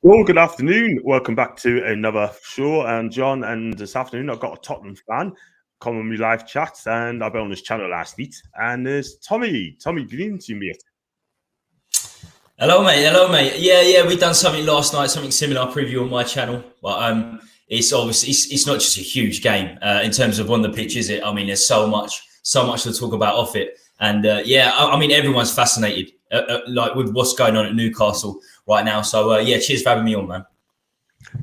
Well, good afternoon. Welcome back to another show. And John, and this afternoon I've got a Tottenham fan come on my live chat, and I've been on this channel last night. And there's Tommy. Tommy, good evening to you, mate. Hello, mate. Hello, mate. Yeah. We done something last night, something similar preview on my channel. But it's obviously it's not just a huge game in terms of on the pitch, is it? I mean, there's so much to talk about off it. And I mean, everyone's fascinated like with what's going on at Newcastle right now. So cheers for having me on, man.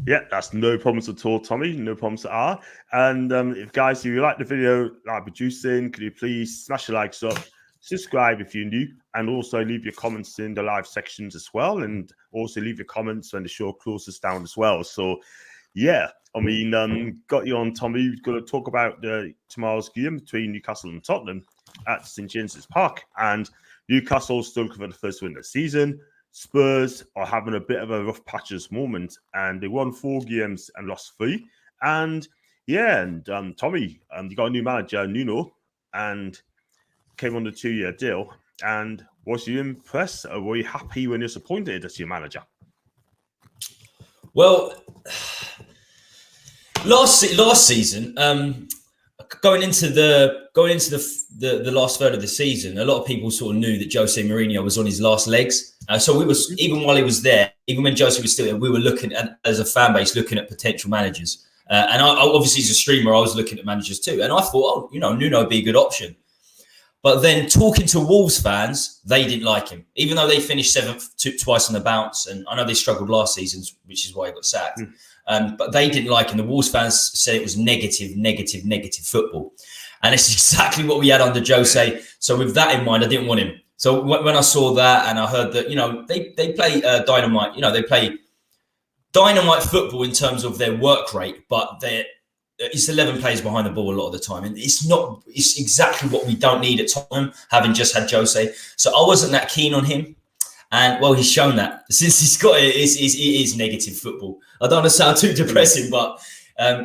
Yeah, that's no problems at all, Tommy. No problems at all. And if you like the video that I'm producing, could you please smash the likes up, subscribe if you're new, and also leave your comments in the live sections as well. And also leave your comments when the show closes down as well. So, yeah, I mean, got you on, Tommy. We're going to talk about tomorrow's game between Newcastle and Tottenham at St James's Park. And Newcastle still looking for the first win of the season. Spurs are having a bit of a rough patch at this moment, and they won 4 games and lost 3. And Tommy, you got a new manager, Nuno, and came on the 2-year deal. And was you impressed, or were you happy when you're appointed as your manager? Well, last season, going into the last third of the season, a lot of people sort of knew that Jose Mourinho was on his last legs. So we was, even while he was there, even when Jose was still there, we were looking at, as a fan base, looking at potential managers. And I obviously, as a streamer, I was looking at managers too. And I thought, Nuno would be a good option. But then talking to Wolves fans, they didn't like him, even though they finished 7th twice on the bounce. And I know they struggled last season, which is why he got sacked. But they didn't like him. The Wolves fans said it was negative football. And it's exactly what we had under Jose. So with that in mind, I didn't want him. So when I saw that and I heard that, they play dynamite, they play dynamite football in terms of their work rate, but it's 11 players behind the ball a lot of the time. And it's exactly what we don't need at Tottenham, having just had Jose. So I wasn't that keen on him. And, well, he's shown that. Since he's got it, it is negative football. I don't want to sound too depressing, but,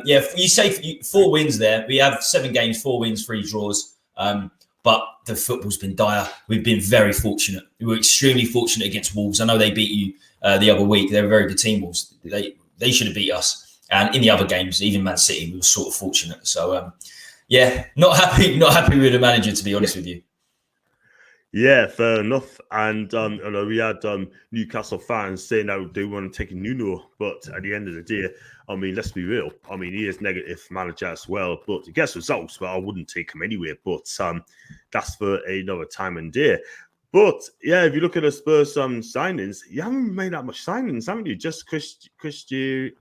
you say 4 wins there. We have 7 games, 4 wins, 3 draws. But the football's been dire. We've been very fortunate. We were extremely fortunate against Wolves. I know they beat you the other week. They're a very good team, Wolves. They should have beat us. And in the other games, even Man City, we were sort of fortunate. So, not happy with the manager, to be honest with you. Yeah, fair enough. And I know we had Newcastle fans saying that they want to take Nuno, but at the end of the day, I mean, let's be real. I mean, he is negative manager as well, but he gets results. But I wouldn't take him anyway. But that's for another time and day. But yeah, if you look at the Spurs signings, you haven't made that much signings, haven't you? Just Christian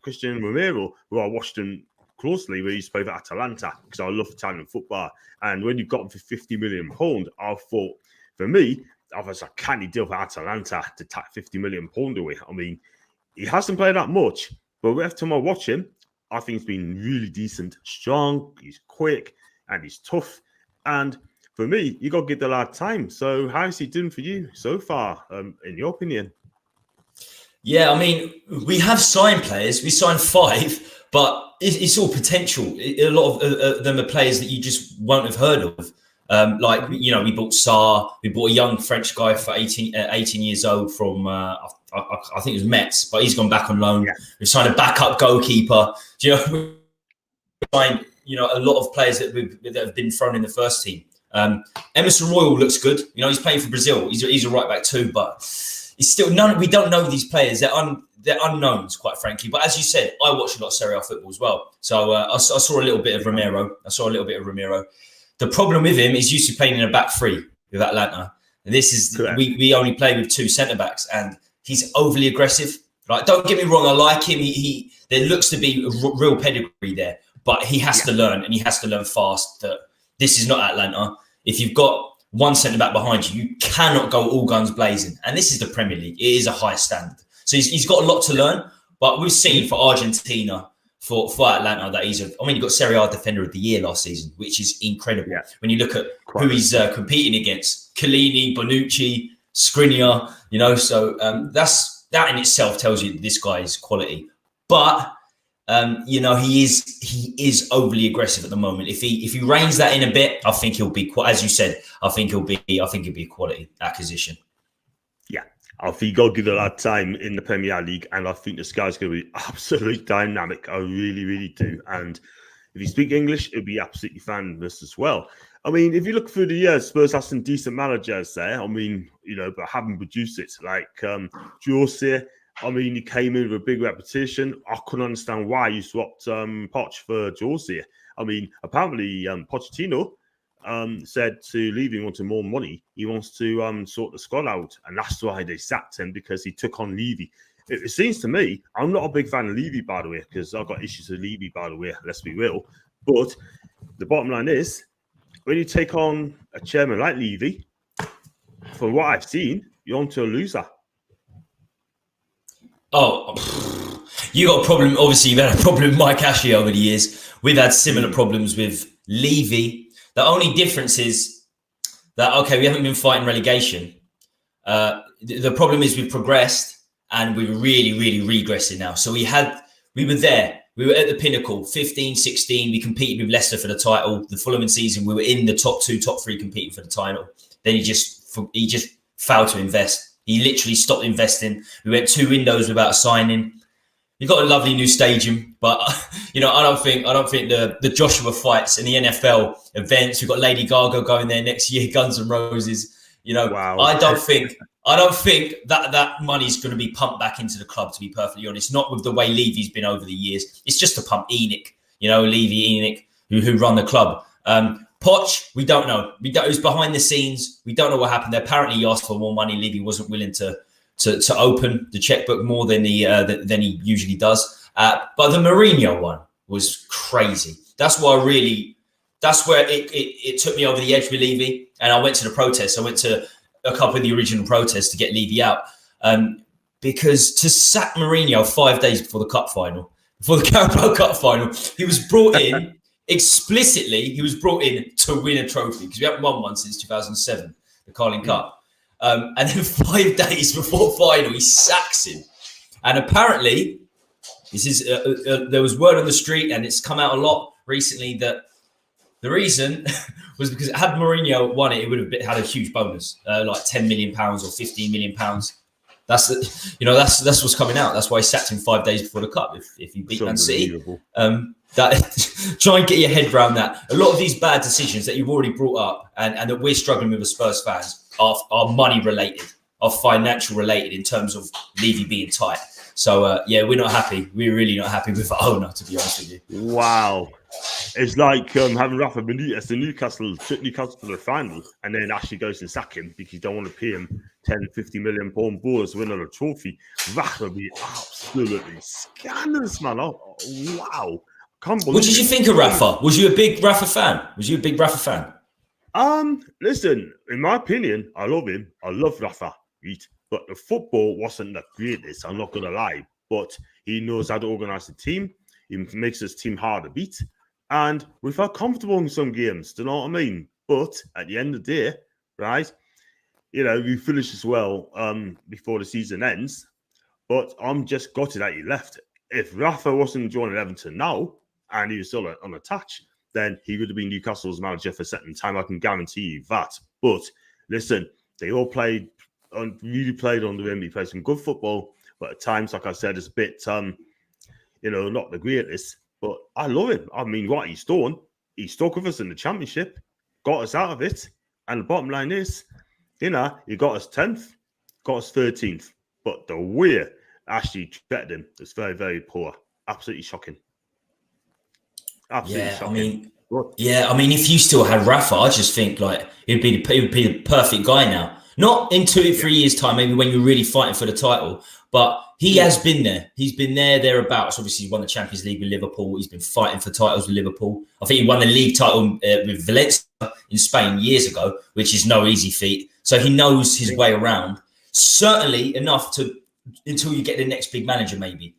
Romero, who I watched him closely, where he used to play for Atalanta, because I love Italian football. And when you got him for £50 million, I thought, for me, that was a canny deal for Atalanta to take £50 million away. I mean, he hasn't played that much, but every time I watch him, I think he's been really decent, strong, he's quick, and he's tough. And for me, you got to give the lad time. So how is he doing for you so far, in your opinion? Yeah, I mean, we have signed players. We signed 5, but it's all potential. A lot of them are players that you just won't have heard of. We bought Sarr. We bought a young French guy for 18 years old from, I think it was Metz, but he's gone back on loan. Yeah. We've signed a backup goalkeeper. We signed, a lot of players that have been thrown in the first team. Emerson Royal looks good. He's playing for Brazil. He's a right back too, but it's still we don't know these players. They're unknowns, quite frankly. But as you said, I watch a lot of Serie A football as well. So I saw a little bit of Romero. The problem with him is used to playing in a back 3 with Atlanta. And this is we only play with 2 centre backs, and he's overly aggressive. Like, don't get me wrong, I like him. There looks to be a real pedigree there, but he has to learn, and he has to learn fast that this is not Atlanta. If you've got one centre back behind you. You cannot go all guns blazing. And this is the Premier League. It is a high standard. So he's got a lot to learn. But we've seen for Argentina, for Atlanta, that he got Serie A Defender of the Year last season, which is incredible. Yeah. When you look at who he's competing against, Chiellini, Bonucci, Skriniar, so that in itself tells you this guy is quality. But he is overly aggressive at the moment. If he reins that in a bit, I think he'll be, as you said, I think he'll be a quality acquisition. Yeah, I think you got to give the lad time in the Premier League, and I think this guy's going to be absolutely dynamic. I really, really do. And if you speak English, it'll be absolutely fabulous as well. I mean, if you look through the years, Spurs have some decent managers there. I mean, but haven't produced it. Like Jose, I mean, he came in with a big reputation. I couldn't understand why you swapped Poch for Jose. I mean, apparently Pochettino said to Levy he wanted more money. He wants to sort the squad out, and that's why they sacked him, because he took on Levy. It seems to me, I'm not a big fan of Levy, by the way, because I've got issues with Levy, by the way, let's be real. But the bottom line is, when you take on a chairman like Levy, from what I've seen, you're onto a loser. Oh, you got a problem. Obviously, you've had a problem with Mike Ashley over the years. We've had similar problems with Levy. The only difference is that, okay, we haven't been fighting relegation. The problem is we've progressed and we're really, really regressing now. So we were there. We were at the pinnacle, 15, 16. We competed with Leicester for the title. The following season, we were in the top 2, top 3 competing for the title. Then he just failed to invest. He literally stopped investing. We went 2 windows without signing. You've got a lovely new stadium, but I don't think the Joshua fights and the NFL events. We've got Lady Gaga going there next year, Guns N' Roses. Wow. I don't think that money's going to be pumped back into the club, to be perfectly honest. Not with the way Levy's been over the years. It's just to pump Enoch, Levy, Enoch, who run the club. Poch, we don't know. It was behind the scenes. We don't know what happened there. Apparently, he asked for more money. Levy wasn't willing to open the checkbook more than he usually does. But the Mourinho one was crazy. That's where it took me over the edge with Levy. And I went to the protests. I went to a couple of the original protests to get Levy out. Because to sack Mourinho 5 days before the Carabao Cup final, he was brought in explicitly. He was brought in to win a trophy, because we haven't won one since 2007, the Carling Cup. And then 5 days before final, he sacks him. And apparently, there was word on the street, and it's come out a lot recently, that the reason was because had Mourinho won it would have had a huge bonus, like £10 million or £15 million. That's what's coming out. That's why he sacked him 5 days before the cup. If you beat Man City, try and get your head around that. A lot of these bad decisions that you've already brought up, and that we're struggling with as Spurs fans, are money related, are financial related in terms of Levy being tight. So we're not happy. We're really not happy with the owner, to be honest with you. Wow. It's like having Rafa Benitez to Newcastle to the final, and then actually goes and sack him because you don't want to pay him 10, 50 million pound balls to win on a trophy. That would be absolutely scandalous, man. Oh, wow. Can't believe what did you think of Rafa? Was you a big Rafa fan? Listen, in my opinion, I love him. I love Rafa, right? But the football wasn't the greatest, I'm not going to lie. But he knows how to organise the team. He makes his team hard to beat. And we felt comfortable in some games, do you know what I mean? But at the end of the day, right, we finished as well before the season ends. But I'm just gutted that he left. If Rafa wasn't joining Everton now, and he was still unattached, then he would have been Newcastle's manager for a certain time. I can guarantee you that. But listen, they all really played under him. He played some good football, but at times, like I said, it's a bit, not the greatest. But I love him. I mean, what he's done, he stuck with us in the Championship, got us out of it. And the bottom line is, he got us 10th, got us 13th. But the way Ashley treated him was very, very poor. Absolutely shocking. Absolutely shocking. I mean, if you still had Rafa, I just think like he'd be the perfect guy now. Not in 2-3 years' time, maybe when you're really fighting for the title. But he has been there. He's been thereabouts. Obviously, he won the Champions League with Liverpool. He's been fighting for titles with Liverpool. I think he won the league title with Valencia in Spain years ago, which is no easy feat. So he knows his way around. Certainly enough until you get the next big manager, maybe.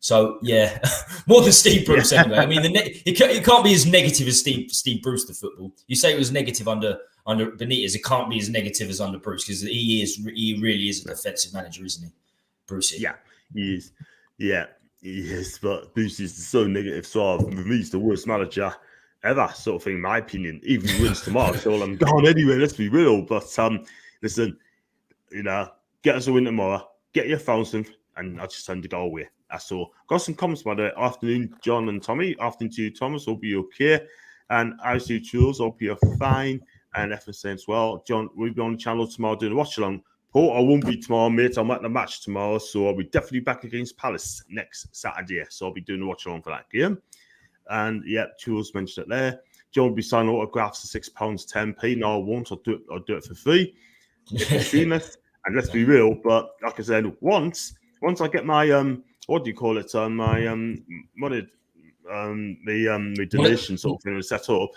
So yeah, more than Steve Bruce anyway. I mean, it can't be as negative as Steve Bruce, the football. You say it was negative under Benitez. It can't be as negative as under Bruce, because he really is a defensive manager, isn't he? Bruce. Yeah, he is. Yeah, he is. But Bruce is so negative. So for me, he's the worst manager ever, sort of thing, in my opinion. Even if he wins tomorrow, so I'm gone anyway. Let's be real. But listen, get us a win tomorrow. Get your 1,000th, and I just send to go away. That's all. Got some comments by the afternoon, John and Tommy. Afternoon to you, Thomas. Hope you're okay. And I see Jules. Hope you're fine. And F saying as well, John, we'll be on the channel tomorrow doing a watch along. Paul, I won't be tomorrow, mate. I'm at the match tomorrow, so I'll be definitely back against Palace next Saturday. So I'll be doing a watch along for that game. And yeah, Jules mentioned it there. John will be signing autographs for £6, 10p. No, I won't. I'll do it for free. If you've seen it. And let's be real, but like I said, once I get my what do you call it? My money, the donation sort of thing set up.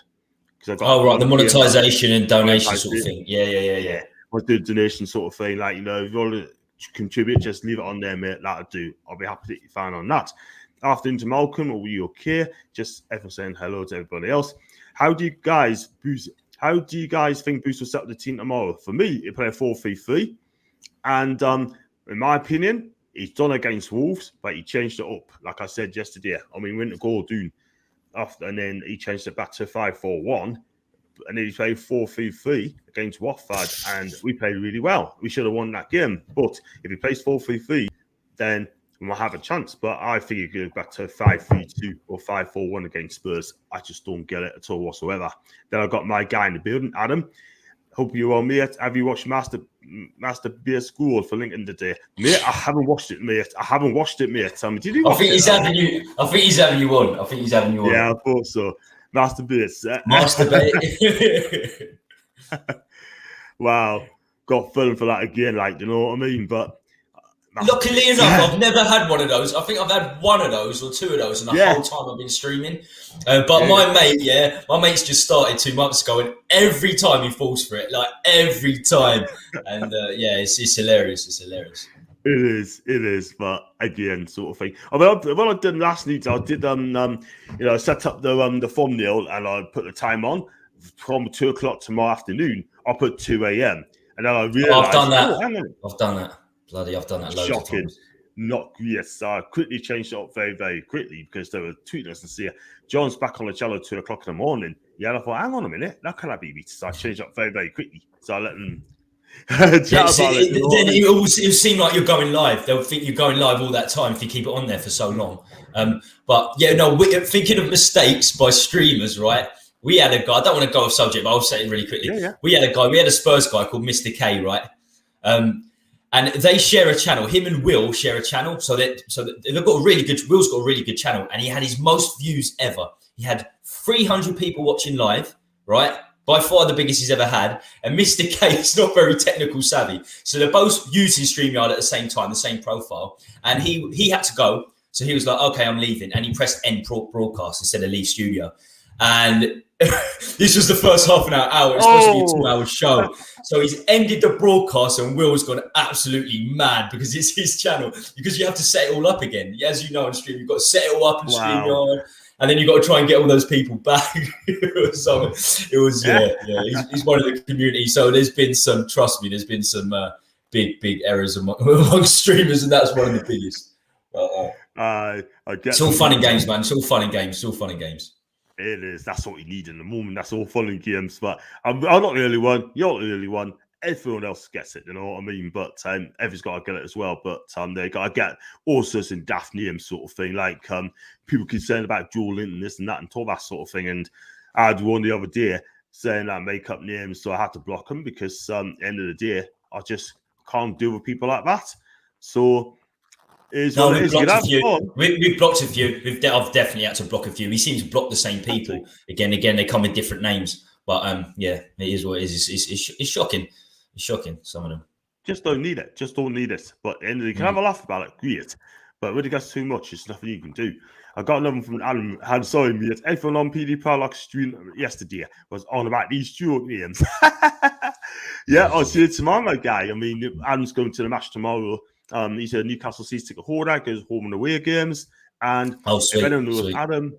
The monetization and donation sort of thing. Yeah. I'll do donation sort of thing. Like, if you want to contribute, just leave it on there, mate. That'll do. I'll be happy to get you fine on that. Afternoon to Malcolm, are you okay? Just everyone saying hello to everybody else. How do you guys think Bruce will set up the team tomorrow? For me, he'll play a 4-3-3. And in my opinion, he's done against Wolves, but he changed it up. Like I said yesterday, we went to Goldune after, and then he changed it back to 5-4-1. And then he played 4-3-3 against Watford, and we played really well. We should have won that game. But if he plays 4-3-3, then we might have a chance. But I think he goes back to 5-3-2 or 5-4-1 against Spurs. I just don't get it at all whatsoever. Then I've got my guy in the building, Adam. Hope you're well, mate. Have you watched Master Beer School for Lincoln today? Mate, I haven't watched it, mate. Did you watch I think he's having you on. Yeah, I thought so. Master Beer. Wow. Got filmed for that again, you know what I mean? But luckily enough, I've never had one of those. I think I've had one of those or two of those in the whole time I've been streaming. My mate's just started 2 months ago, and every time he falls for it, every time. And it's hilarious. It's hilarious. It is, but again, sort of thing. What I did last night, I did set up the thumbnail, and I put the time on from 2:00 tomorrow afternoon. I put 2 a.m. and then I realized I've done that. Bloody, I've done that loads of times. I quickly changed it up very, very quickly because there were tweeting us and see John's back on the channel at 2:00 in the morning. Yeah, and I thought, hang on a minute, that cannot be. So I changed it up very, very quickly. So I let them it will seem like you're going live. They'll think you're going live all that time if you keep it on there for so long. Thinking of mistakes by streamers, right? We had a guy. I don't want to go off subject, but I'll say it really quickly. Yeah. We had a Spurs guy called Mr. K, right? And they share a channel. Him and Will share a channel, so they've got a really good. Will's got a really good channel, and he had his most views ever. He had 300 people watching live, right? By far the biggest he's ever had. And Mr. K is not very technical savvy, so they're both using StreamYard at the same time, the same profile. And he had to go, so he was like, "Okay, I'm leaving," and he pressed end broadcast instead of leave studio. And this was the first half an hour. It's supposed to be a 2-hour show. So he's ended the broadcast, and Will's gone absolutely mad because it's his channel. Because you have to set it all up again. As you know on stream, you've got to set it all up in StreamYard, and then you've got to try and get all those people back. He's one of the community. So there's been some big errors among streamers, and that's one of the biggest. It's all fun and games, man. It's all fun and games. It is. That's what you need in the moment. That's all fun and games. But I'm not the only one. You're not the only one. Everyone else gets it. You know what I mean? But everyone's got to get it as well. But they got to get all sorts of daft names sort of thing. Like people concerned about Joel Linton, this and that, and all that sort of thing. And I had one the other day saying that make up names, so I had to block them because at the end of the day, I just can't deal with people like that. So. We've blocked a few. I've definitely had to block a few. He seems to block the same people again. They come with different names, but it is what it is. It's shocking. It's shocking, some of them. Just don't need it. Just don't need it. But you can have a laugh about it, great. But when it gets too much, there's nothing you can do. I got another one from Adam. Had sorry, mate. Everyone on PD Parlock stream yesterday was on about these joke names. Yeah, I'll see it tomorrow, my guy. I mean, Adam's going to the match tomorrow. He's a Newcastle season ticket holder, goes home and away games. And if anyone knows Adam,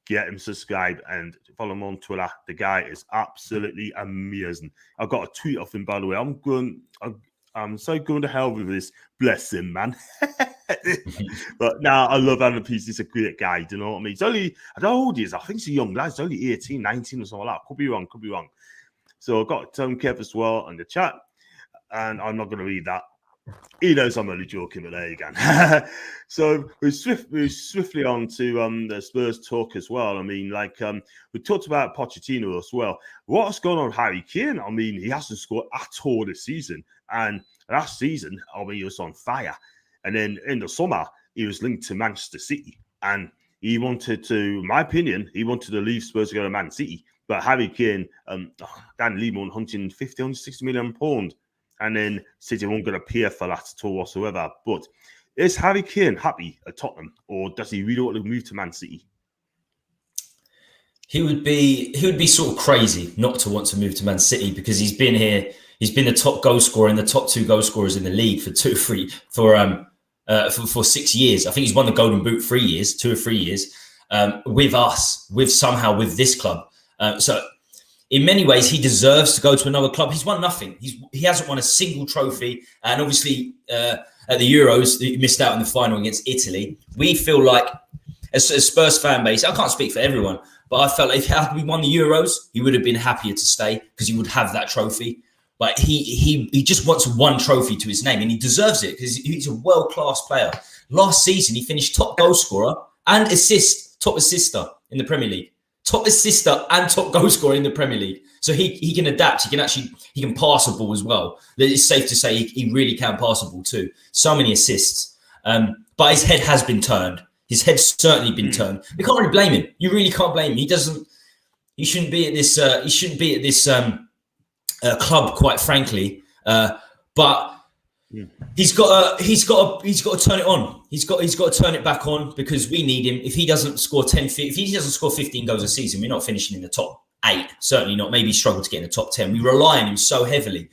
get him subscribed and follow him on Twitter. The guy is absolutely amazing. I got a tweet off him, by the way. I'm so going to hell with this. Bless him, man. But now I love Adam Peace. He's a great guy. Do you know what I mean? He's only, I don't know how old he is. I think he's a young lad. He's only 18, 19 or something like that. Could be wrong. So I've got Tom Kev as well on the chat. And I'm not going to read that. He knows I'm only joking, but there you go. So we're swiftly on to the Spurs talk as well. I mean, we talked about Pochettino as well. What's going on with Harry Kane? I mean, he hasn't scored at all this season. And last season, I mean, he was on fire. And then in the summer, he was linked to Manchester City. And he wanted to, in my opinion, to leave Spurs to go to Man City. But Harry Kane, Dan Lehman, hunting 50, 160 million pounds. And then City won't going to pay for that at all whatsoever. But is Harry Kane happy at Tottenham, or does he really want to move to Man City? He would be sort of crazy not to want to move to Man City, because he's been here. He's been the top goal scorer and the top 2 goal scorers in the league for 6 years. I think he's won the Golden Boot 3 years, 2 or 3 years, with us, with this club. So in many ways, he deserves to go to another club. He's won nothing. He hasn't won a single trophy. And obviously, at the Euros, he missed out in the final against Italy. We feel like, as a Spurs fan base, I can't speak for everyone, but I felt like if we won the Euros, he would have been happier to stay because he would have that trophy. But he just wants one trophy to his name, and he deserves it because he's a world-class player. Last season, he finished top goal scorer and top assister in the Premier League. Top assister and top goal scorer in the Premier League. So he can adapt. He can pass a ball as well. It's safe to say he really can pass a ball too. So many assists. But his head has been turned. His head's certainly been turned. We can't really blame him. You really can't blame him. He shouldn't be at this club, quite frankly. But he's got to turn it on. He's got to turn it back on, because we need him. If he doesn't score 15 goals a season, we're not finishing in the top 8. Certainly not. Maybe struggle to get in the top 10. We rely on him so heavily.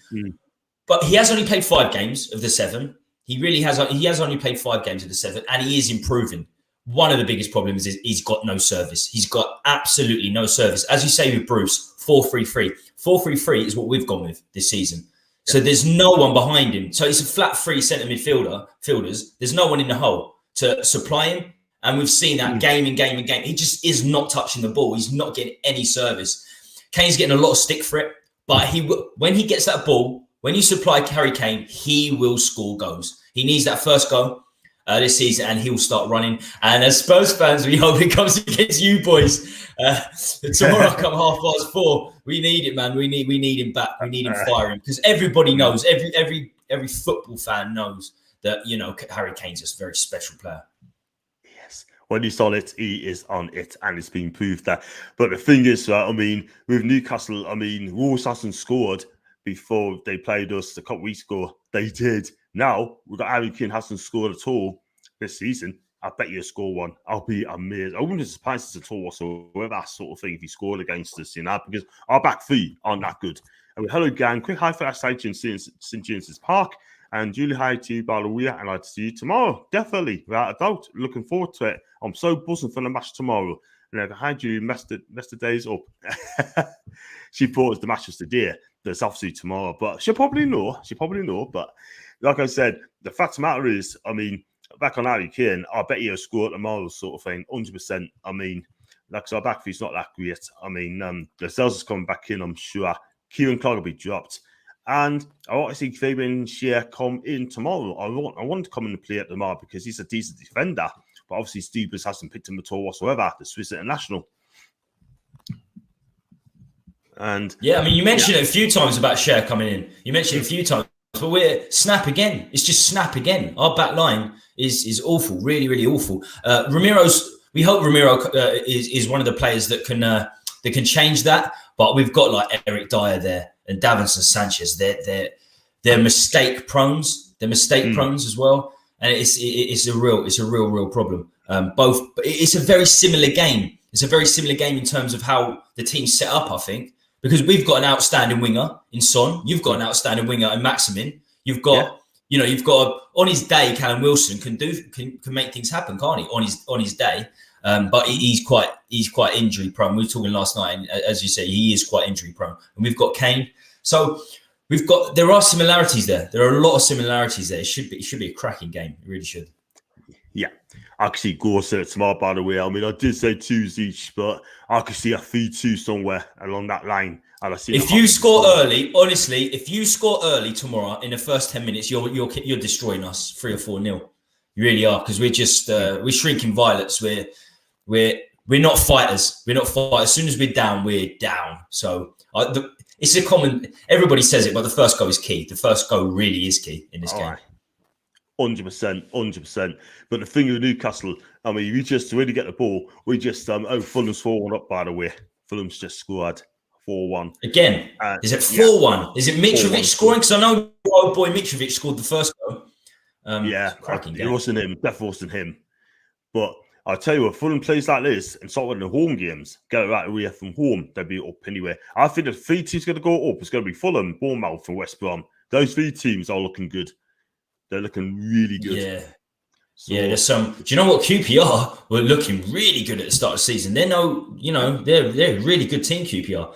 But he has only played 5 games of the 7. He really has. He has only played 5 games of the 7, and he is improving. One of the biggest problems is he's got no service. He's got absolutely no service. As you say with Bruce, 4-3-3. 4-3-3 is what we've gone with this season. So there's no one behind him. So it's a flat 3 centre midfielders. There's no one in the hole to supply him. And we've seen that game and game and game. He just is not touching the ball. He's not getting any service. Kane's getting a lot of stick for it. But when he gets that ball, when you supply Harry Kane, he will score goals. He needs that first goal this season, and he'll start running. And as Spurs fans, we hope it comes against you boys. Tomorrow come 4:30. We need it, man. We need him back. We need him firing, because everybody knows, every football fan knows that, Harry Kane's just a very special player. Yes, when he's on it, he is on it, and it's been proved that. But the thing is, with Newcastle, Wolves hasn't scored before they played us a couple weeks ago. They did. Now we've got Harry Kane hasn't scored at all this season. I bet you score one. I'll be amazed. I wouldn't be surprised at all whatsoever, that sort of thing, if he scored against us, because our back 3 aren't that good. And hello, gang. Quick hi for that site in St. James's Park. And Julie, hi to you, Balawiya, and I'd like to see you tomorrow. Definitely, without a doubt. Looking forward to it. I'm so buzzing for the match tomorrow. And hi, Julie, messed the days up. She thought it was the match was today. There's obviously tomorrow, but she'll probably know. But like I said, the fact of the matter is, back on Harry Kane, I bet he'll score tomorrow, sort of thing, 100%. Our back three's not that great. The sales is coming back in, I'm sure. Kieran Clark will be dropped. And I want to see Fabian Schär come in tomorrow. I want to come in and play at tomorrow because he's a decent defender. But obviously, Steve Bruce hasn't picked him at all whatsoever, the Swiss international. And yeah, you mentioned it a few times about Schär coming in. You mentioned it a few times. But we're snap again. It's just snap again. Our back line is awful, really, really awful. We hope Ramiro is one of the players that can that can change that. But we've got like Eric Dyer there and Davinson Sanchez. They're mistake prones. They're mistake prones as well, and it's a real problem. It's a very similar game. It's a very similar game in terms of how the team's set up, I think, because we've got an outstanding winger in Son. You've got an outstanding winger in Maximin. You've got, you've got on his day, Callum Wilson can make things happen, can't he? On his day, but he's quite injury prone. We were talking last night, and as you say, he is quite injury prone. And we've got Kane, so there are similarities there. There are a lot of similarities there. It should be a cracking game. It really should. Yeah, I could see Gorsuch tomorrow, by the way. I mean, I did say 2s each, but I could see a 3-2 somewhere along that line. And I see if you score early, honestly, if you score early tomorrow in the first 10 minutes, you're destroying us 3 or 4-0. You really are, because we're just we're shrinking violets. We're not fighters. We're not fighters. As soon as we're down, we're down. So it's a common. Everybody says it, but the first goal is key. The first goal really is key in this game. Right. 100%. But the thing with Newcastle, I mean, we just really get the ball. We just Fulham's 4-1 up, by the way. Fulham's just scored 4-1 again. Is it 4-1? Is it Mitrovic scoring? Because I know old boy Mitrovic scored the first goal. It wasn't him. Definitely wasn't him. But I'll tell you what, Fulham plays like this and start winning the home games, get it right away from home, they'll be up anyway. I think the 3 teams going to go up. It's going to be Fulham, Bournemouth, and West Brom. Those 3 teams are looking good. They're looking really good. Yeah. So, there's some. Do you know what? QPR were looking really good at the start of the season. They're they're a really good team, QPR.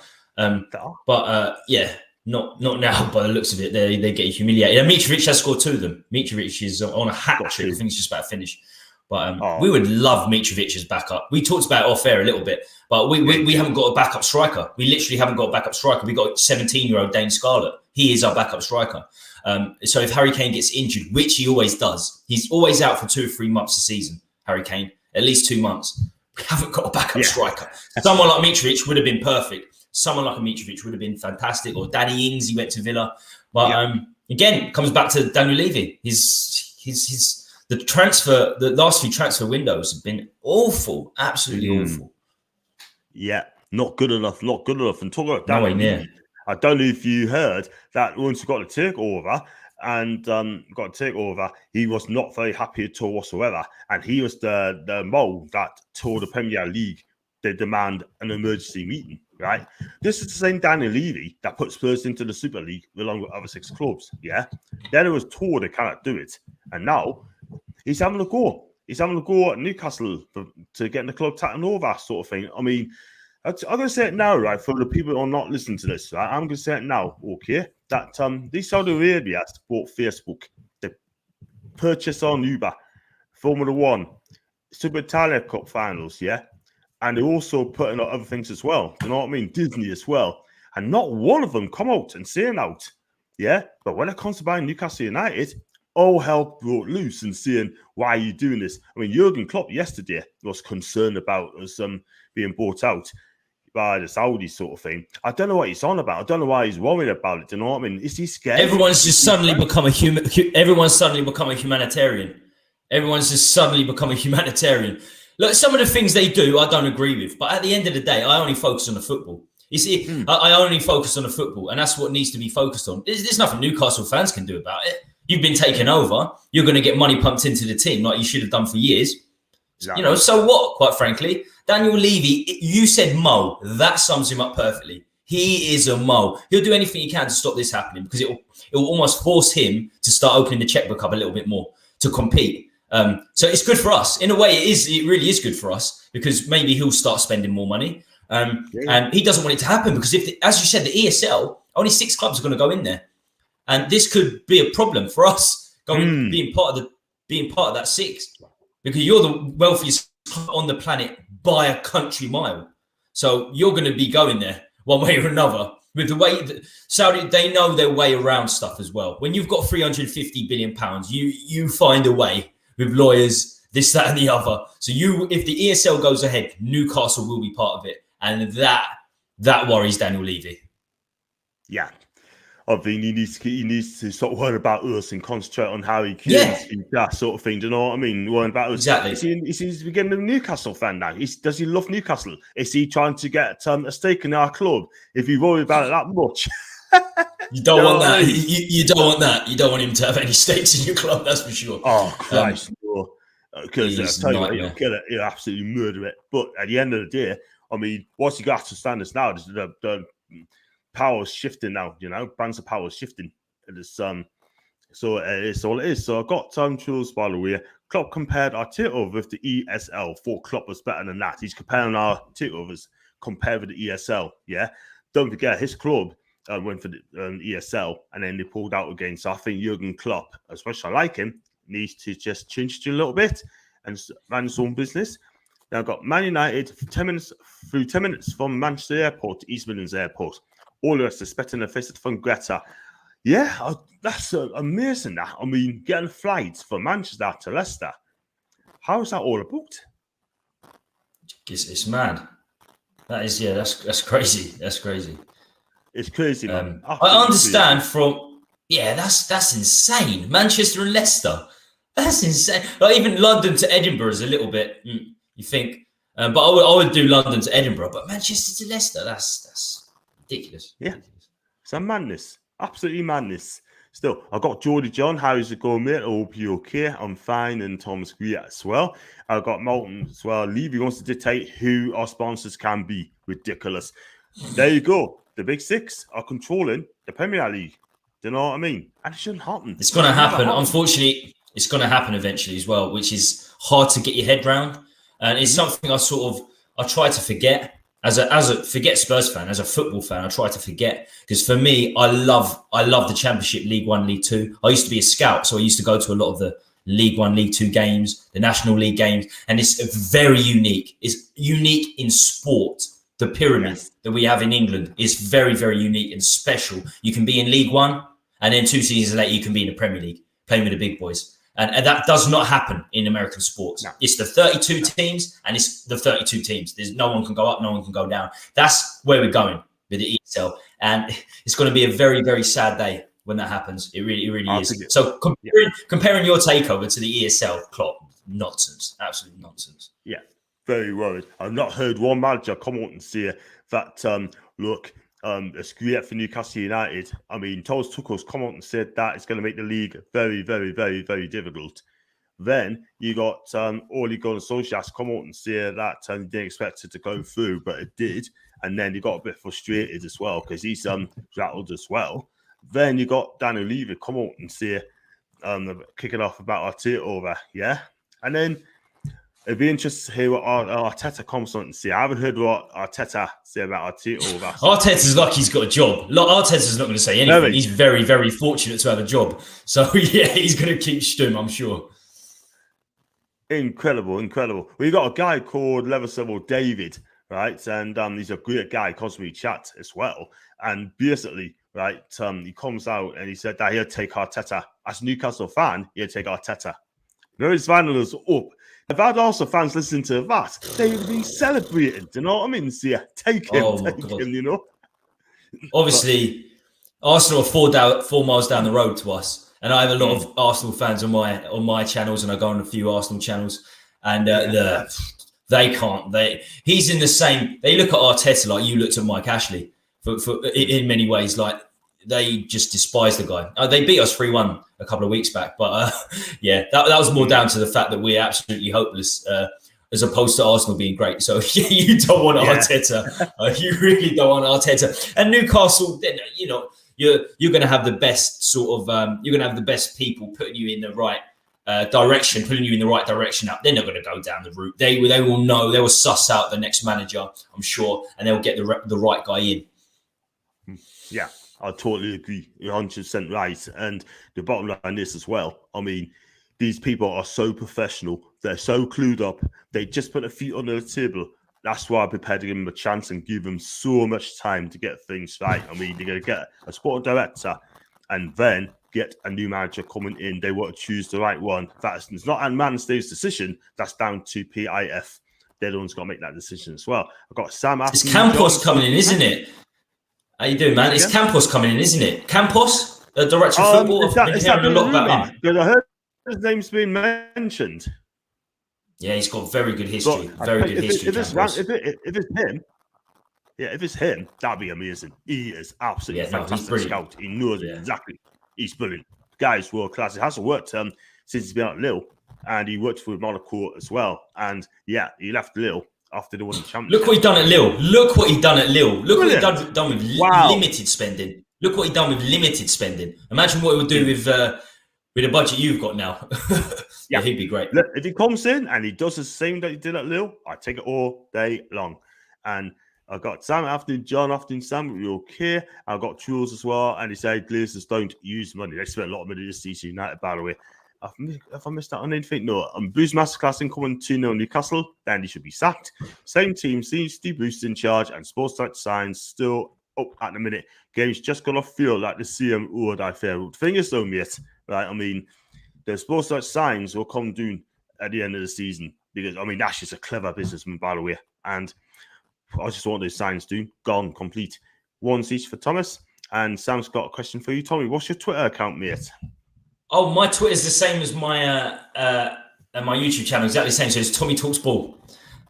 Not now by the looks of it. They get humiliated. And Mitrovic has scored 2 of them. Mitrovic is on a hat trick. I think it's just about to finish. But we would love Mitrovic's backup. We talked about it off air a little bit, but we haven't got a backup striker. We literally haven't got a backup striker. We got 17-year-old Dane Scarlett. He is our backup striker. So if Harry Kane gets injured, which he always does, he's always out for 2 or 3 months a season, Harry Kane, at least 2 months. We haven't got a backup striker. Someone like Mitrovic would have been perfect. Someone like a Mitrovic would have been fantastic. Or Danny Ings, he went to Villa. But again, it comes back to Daniel Levy. The last few transfer windows have been awful, absolutely awful. Yeah, not good enough. And talking about Daniel Levy, I don't know if you heard that once he got a takeover, he was not very happy at all whatsoever. And he was the mole that told the Premier League they demand an emergency meeting, right? This is the same Daniel Levy that put Spurs into the Super League along with other 6 clubs, yeah? Then it was told they cannot do it. And now he's having a go. He's having a go at Newcastle to get the club taken over, sort of thing. I mean, I'm going to say it now, right, for the people who are not listening to this, right? I'm going to say it now, okay? That these Saudi Arabia bought Facebook. They purchased on Uber, Formula 1, Super Italia Cup finals, yeah? And they also put in other things as well. You know what I mean? Disney as well. And not one of them come out and saying out, yeah? But when it comes to buying Newcastle United, all hell broke loose and saying, why are you doing this? I mean, Jurgen Klopp yesterday was concerned about us being bought out by the Saudis sort of thing. I don't know what he's on about. I don't know why he's worried about it. Do you know what I mean? Is he scared? Everyone's just suddenly become a humanitarian. Everyone's just suddenly become a humanitarian. Look, some of the things they do, I don't agree with. But at the end of the day, I only focus on the football. You see, I only focus on the football, and that's what needs to be focused on. There's nothing Newcastle fans can do about it. You've been taken over. You're going to get money pumped into the team like you should have done for years. Exactly. So what, quite frankly? Daniel Levy, you said Mo. That sums him up perfectly. He is a Mo. He'll do anything he can to stop this happening because it will almost force him to start opening the checkbook up a little bit more to compete. So it's good for us. In a way, it really is good for us because maybe he'll start spending more money. And he doesn't want it to happen because as you said, the ESL, only 6 clubs are going to go in there. And this could be a problem for us being part of that 6 because you're the wealthiest club on the planet by a country mile. So you're going to be going there one way or another. With the way that Saudi, they know their way around stuff as well. When you've got £350 billion, you find a way with lawyers, this, that, and the other. So if the ESL goes ahead, Newcastle will be part of it, and that worries Daniel Levy. Yeah. I think he needs to sort of worry about us and concentrate on how he can that sort of thing. Do you know what I mean? Worrying about us. Exactly. He's beginning a Newcastle fan now. Does he love Newcastle? Is he trying to get a stake in our club? If you worry about it that much. You don't want that. You don't want that. You don't want him to have any stakes in your club, that's for sure. Oh, Christ, no. Because I tell you what, he'll kill it. He'll absolutely murder it. But at the end of the day, I mean, what's he got to stand us now? The power's shifting now, you know? Brands of power shifting. It's, so it's all it is. So I got Charles, by the way. Klopp compared our takeover with the ESL. Thought Klopp was better than that. He's comparing our takeovers compared with the ESL, yeah? Don't forget, his club went for the ESL and then they pulled out again. So I think Jurgen Klopp, as much as I like him, needs to just change it a little bit and run his own business. Now I've got Man United 10 minutes from Manchester Airport to East Midlands Airport. All of us expecting a visit from Greta. Yeah, that's amazing. That, I mean, getting flights from Manchester to Leicester. How is that all about? It's mad. That is, yeah, that's crazy. That's crazy. It's crazy, man. I understand that's insane. Manchester and Leicester. That's insane. Like even London to Edinburgh is a little bit, you think. But I would do London to Edinburgh. But Manchester to Leicester, that's ridiculous. Yeah. It's a madness. Absolutely madness. Still, I've got Geordie John. How's it going, mate? I hope you're okay. I'm fine. And Thomas Greer as well. I've got Moulton as well. Levy wants to dictate who our sponsors can be. Ridiculous. There you go. The Big Six are controlling the Premier League. Do you know what I mean? And it shouldn't happen. It's going to happen. Unfortunately, it's going to happen eventually as well, which is hard to get your head round. And it's something I try to forget. As a forget Spurs fan, as a football fan, I try to forget, because for me, I love the Championship, League One, League Two. I used to be a scout, so I used to go to a lot of the League One, League Two games, the National League games, and it's very unique. It's unique in sport. The pyramid that we have in England is very, very unique and special. You can be in League One, and then 2 seasons later, you can be in the Premier League, playing with the big boys. And that does not happen in American sports. No. It's the 32 teams, and it's the 32 teams. There's no one can go up, no one can go down. That's where we're going with the ESL. And it's going to be a very, very sad day when that happens. It really is. So comparing your takeover to the ESL, Klopp, nonsense. Absolute nonsense. Yeah, very worried. I've not heard one manager come out and say that, look, it's great for Newcastle United. I mean, Thomas Tuchel's come out and said that it's going to make the league very, very, very, very difficult. Then you got Ole Gunnar Solskjaer come out and say that he didn't expect it to go through, but it did. And then he got a bit frustrated as well because he's rattled as well. Then you got Daniel Levy come out and say, kick it off about our takeover, yeah? And then it'd be interesting to hear what Arteta comes on and say. I haven't heard what Arteta say about our takeover. Arteta's like he's got a job. Arteta's not going to say anything. Really? He's very, very fortunate to have a job. So, yeah, he's going to keep stum, I'm sure. Incredible. We got a guy called Level David, right? And he's a great guy, constantly chat as well. And basically, right, he comes out and he said that he'll take Arteta. As a Newcastle fan, he'll take Arteta. You know, his final is up. If I'd also fans listen to that, they would be celebrating. Do you know what I mean? So, yeah, take him, you know? Obviously, Arsenal are 4 miles down the road to us. And I have a lot of Arsenal fans on my channels, and I go on a few Arsenal channels. And they can't. He's in the same. They look at Arteta like you looked at Mike Ashley in many ways. Like, they just despise the guy. They beat us 3-1 a couple of weeks back. But that was more down to the fact that we're absolutely hopeless as opposed to Arsenal being great. So you don't want Arteta. You really don't want Arteta. And Newcastle, you know, you're going to have the best sort of, you're going to have the best people putting you in the right direction, putting you in the right direction up. They're not going to go down the route. They will know, they will suss out the next manager, I'm sure, and they'll get the right guy in. Yeah. I totally agree. You're 100% right. And the bottom line is as well, I mean, these people are so professional. They're so clued up. They just put their feet on the table. That's why I'm prepared to give them a chance and give them so much time to get things right. I mean, they're going to get a sporting director and then get a new manager coming in. They want to choose the right one. It's not Man State's decision. That's down to PIF. They're the ones got to make that decision as well. I've got Sam. It's Campos coming in, isn't it? How you doing, man? It's Campos coming in, isn't it? Campos, director of football. I've been hearing a lot about him. Because I heard his name's been mentioned. Yeah, he's got very good history. If it's him, that'd be amazing. He is absolutely fantastic scout. He knows exactly. He's brilliant. The guy's world class. He hasn't worked since he's been at Lille, and he worked for Monaco as well. And yeah, he left Lille after they won the championship. Look what he done at Lille. Look what he done with limited spending. Look what he done with limited spending. Imagine what he would do with the budget you've got now. Yeah, he'd be great. Look, if he comes in and he does the same that he did at Lille, I take it all day long. And I've got Sam afternoon, John afternoon, Sam, we're okay. I've got Jules as well, and he said Glazers don't use money. They spent a lot of money this season, United, by the way. If I missed out on anything, no. Boost Masterclass incoming 2-0 Newcastle, then he should be sacked. Same team, Steve Boost in charge, and Sportsnet signs still up at the minute. Game's just gonna feel like the CM would I fair route. Thing is though, mate, right? I mean, the Sportsnet signs will come down at the end of the season because I mean Nash is a clever businessman, by the way, and I just want those signs done, gone, complete. One each for Thomas, and Sam's got a question for you, Tommy. What's your Twitter account, mate? Oh, my Twitter is the same as my my YouTube channel, exactly the same. So it's Tommy Talks Ball.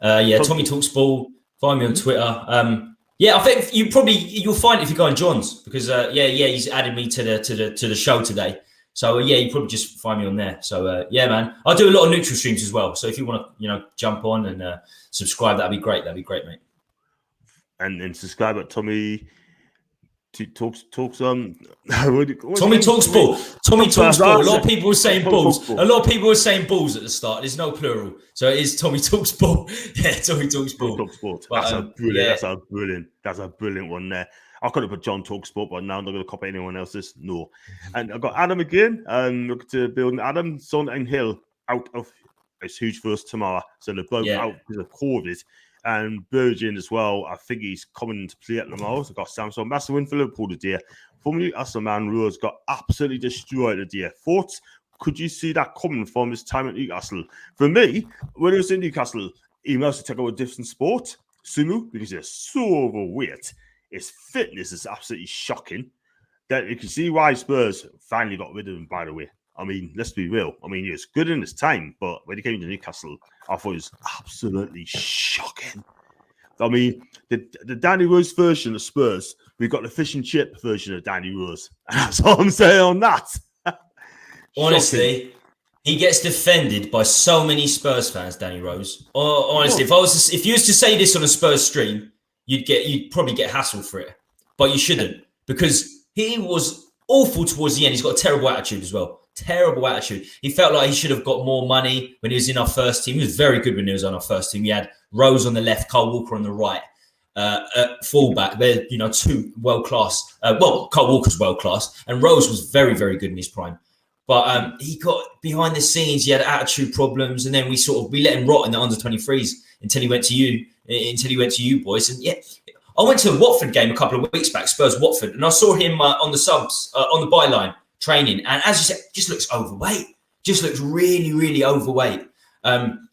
Tommy Talks Ball. Find me on Twitter. I think you'll find it if you go on John's because he's added me to the show today. So you probably just find me on there. So man, I do a lot of neutral streams as well. So if you want to jump on and subscribe, that'd be great. That'd be great, mate. And subscribe at Tommy Talks Tommy Talks Ball. Tommy Talks Ball. A lot of people were saying balls. A lot of people were saying balls at the start. There's no plural, so it is Tommy Talks Ball. Yeah, Tommy Talks Ball. That's a brilliant one there. I could have put John Talks Sport, but now I'm not going to copy anyone else's. No. And I've got Adam again. Look to build Adam, Son, and Hill out of his huge first tomorrow. So they're both out because of COVID. And Virgin as well. I think he's coming to play at tomorrow. So I've got Samson. Massive win for Liverpool today. Formerly Newcastle man Rose got absolutely destroyed today. Thoughts? Could you see that coming from his time at Newcastle? For me, when he was in Newcastle, he must have taken over a different sport, sumo, because he's so overweight. His fitness is absolutely shocking. That you can see why Spurs finally got rid of him, by the way. I mean, let's be real. I mean, he was good in his time, but when he came to Newcastle, I thought it was absolutely shocking. I mean, the Danny Rose version of Spurs, we've got the fish and chip version of Danny Rose. That's all I'm saying on that. Honestly, he gets defended by so many Spurs fans, Danny Rose. Honestly, if you was to say this on a Spurs stream, you'd probably get hassled for it. But you shouldn't, because he was awful towards the end. He's got a terrible attitude as well. Terrible attitude. He felt like he should have got more money when he was in our first team. He was very good when he was on our first team. We had Rose on the left, Kyle Walker on the right. At fullback, they're two world class. Kyle Walker's world class, and Rose was very, very good in his prime. But he got behind the scenes. He had attitude problems, and then we let him rot in the under 23s until he went to you boys. And I went to a Watford game a couple of weeks back, Spurs Watford, and I saw him on the subs on the byline training, and as you said, just looks overweight. Just looks really, really overweight. And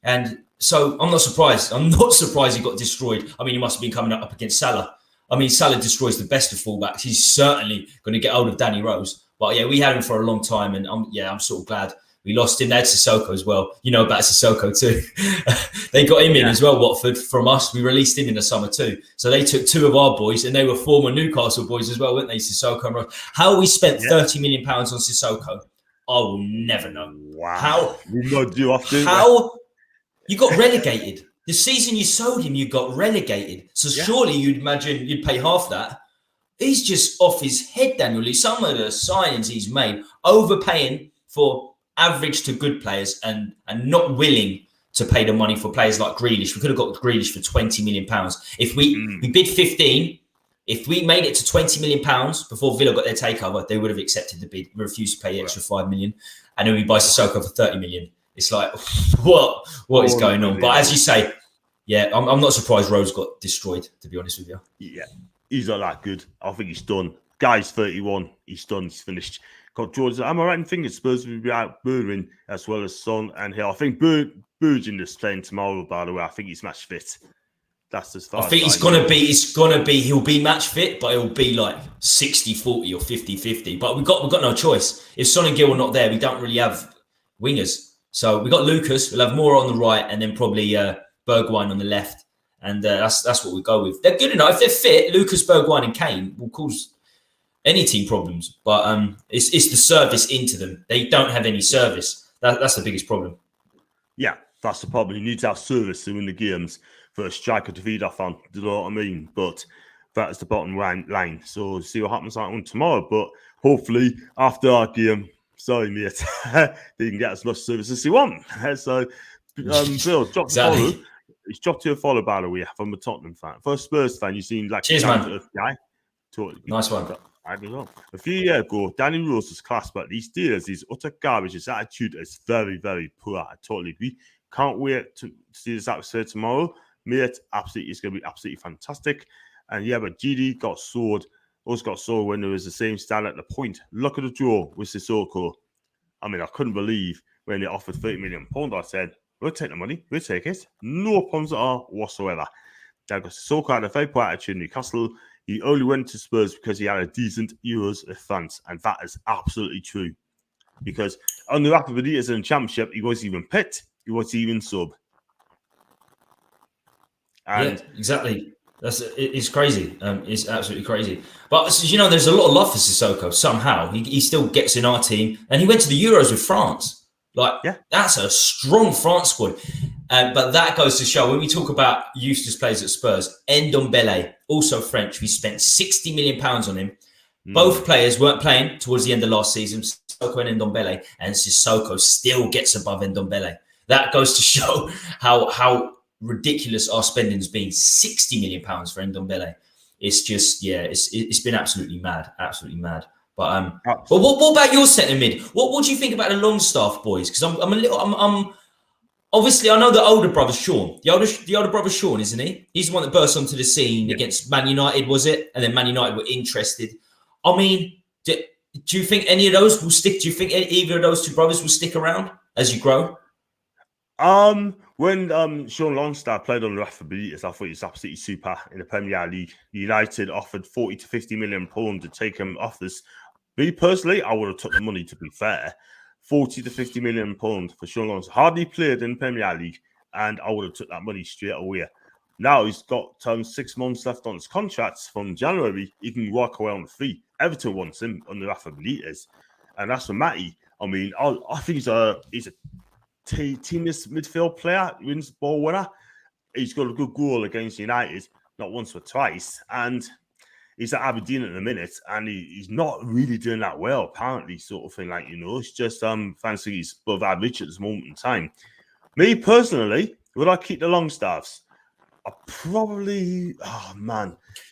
so I'm not surprised. He got destroyed. I mean, he must have been coming up against Salah. I mean, Salah destroys the best of fullbacks. He's certainly going to get hold of Danny Rose. But we had him for a long time, and I'm sort of glad we lost him. They had Sissoko as well. You know about Sissoko too. They got him in as well, Watford, from us. We released him in the summer too. So they took two of our boys, and they were former Newcastle boys as well, weren't they? Sissoko and Rose. How we spent £30 million on Sissoko, I will never know. Wow. How you got relegated. The season you sold him, you got relegated. So surely you'd imagine you'd pay half that. He's just off his head, Daniel Lee. Some of the signings he's made, overpaying for average to good players and not willing to pay the money for players like Grealish. We could have got Grealish for £20 million. If we bid 15, if we made it to £20 million before Villa got their takeover, they would have accepted the bid. We refused to pay the extra £5 million. And then we buy Sissoko for £30 million. It's like, what is going on? But as you say, I'm not surprised Rose got destroyed, to be honest with you. Yeah, he's not that good. I think he's done. Guy's 31. He's done. He's finished. Got George. Am I right in thinking Spurs will be out Berwin as well as Son and Hill? I think Burgeon is playing tomorrow, by the way. I think he's match fit. That's as far I think as it's gonna be he'll be match fit, but it'll be like 60-40 or 50-50. But we've got no choice. If Son and Gil are not there, we don't really have wingers. So we got Lucas, we'll have Moura on the right, and then probably Bergwijn on the left. And that's what we go with. They're good enough. If they're fit, Lucas, Bergwijn, and Kane will cause any team problems. But it's the service into them. They don't have any service. That's the biggest problem. Yeah, that's the problem. You need to have service to win the games for a striker to feed off on. Do you know what I mean? But that is the bottom line. So see what happens on tomorrow. But hopefully after our game, sorry mate, they can get as much service as they want. So Bill, drop a follow. It's dropped you a follow, by the way, from a Tottenham fan. For a Spurs fan, you seem like cheers, man. Guy. Totally. Nice one. I don't know. A few years ago, Danny Rose was class, but these Steelers, his utter garbage, his attitude is very, very poor. I totally agree. Can't wait to see this episode tomorrow. Mate, absolutely, it's going to be absolutely fantastic. And yeah, but GD got sold. Also got sold when there was the same style at the point. Look at the draw with Sissoko. I mean, I couldn't believe when they offered £30 million. I said, we'll take the money. We'll take it. No problems at all whatsoever. Now, Sissoko had a very poor attitude in Newcastle. He only went to Spurs because he had a decent Euros of France. And that is absolutely true. Because on the Rafa Benitez in the Championship, he wasn't even picked. He wasn't even sub. And yeah, exactly. It's crazy. It's absolutely crazy. But there's a lot of love for Sissoko. Somehow he still gets in our team, and he went to the Euros with France. That's a strong France squad. But that goes to show when we talk about useless players at Spurs, Ndombele, also French. We spent £60 million on him. Both players weren't playing towards the end of last season, Sissoko and Ndombele, and Sissoko still gets above Ndombele. That goes to show how ridiculous our spending has been. £60 million for Ndombele. It's just, it's been absolutely mad. But what about your centre mid? What do you think about the Longstaff boys? Because I'm obviously I know the older brother Sean, the older brother Sean, isn't he? He's the one that burst onto the scene against Man United, was it? And then Man United were interested. I mean, do you think any of those will stick? Do you think either of those two brothers will stick around as you grow? When Sean Longstaff played on Rafa Benitez, I thought he was absolutely super in the Premier League. United offered 40 to 50 million pounds to take him off this. Me personally, I would have took the money, to be fair. 40 to 50 million pounds for Sean Longstaff. Hardly played in the Premier League, and I would have took that money straight away. Now he's got 6 months left on his contract. From January, he can walk away on the free. Everton wants him under Rafa Benitez. And that's for Matty. I mean, I think he's a teamless midfield player, wins ball winner. He's got a good goal against United, not once but twice. And he's at Aberdeen at the minute, and he's not really doing that well, apparently, sort of thing. It's just fancy he's above average at this moment in time. Me personally, would I keep the Longstaffs? I probably,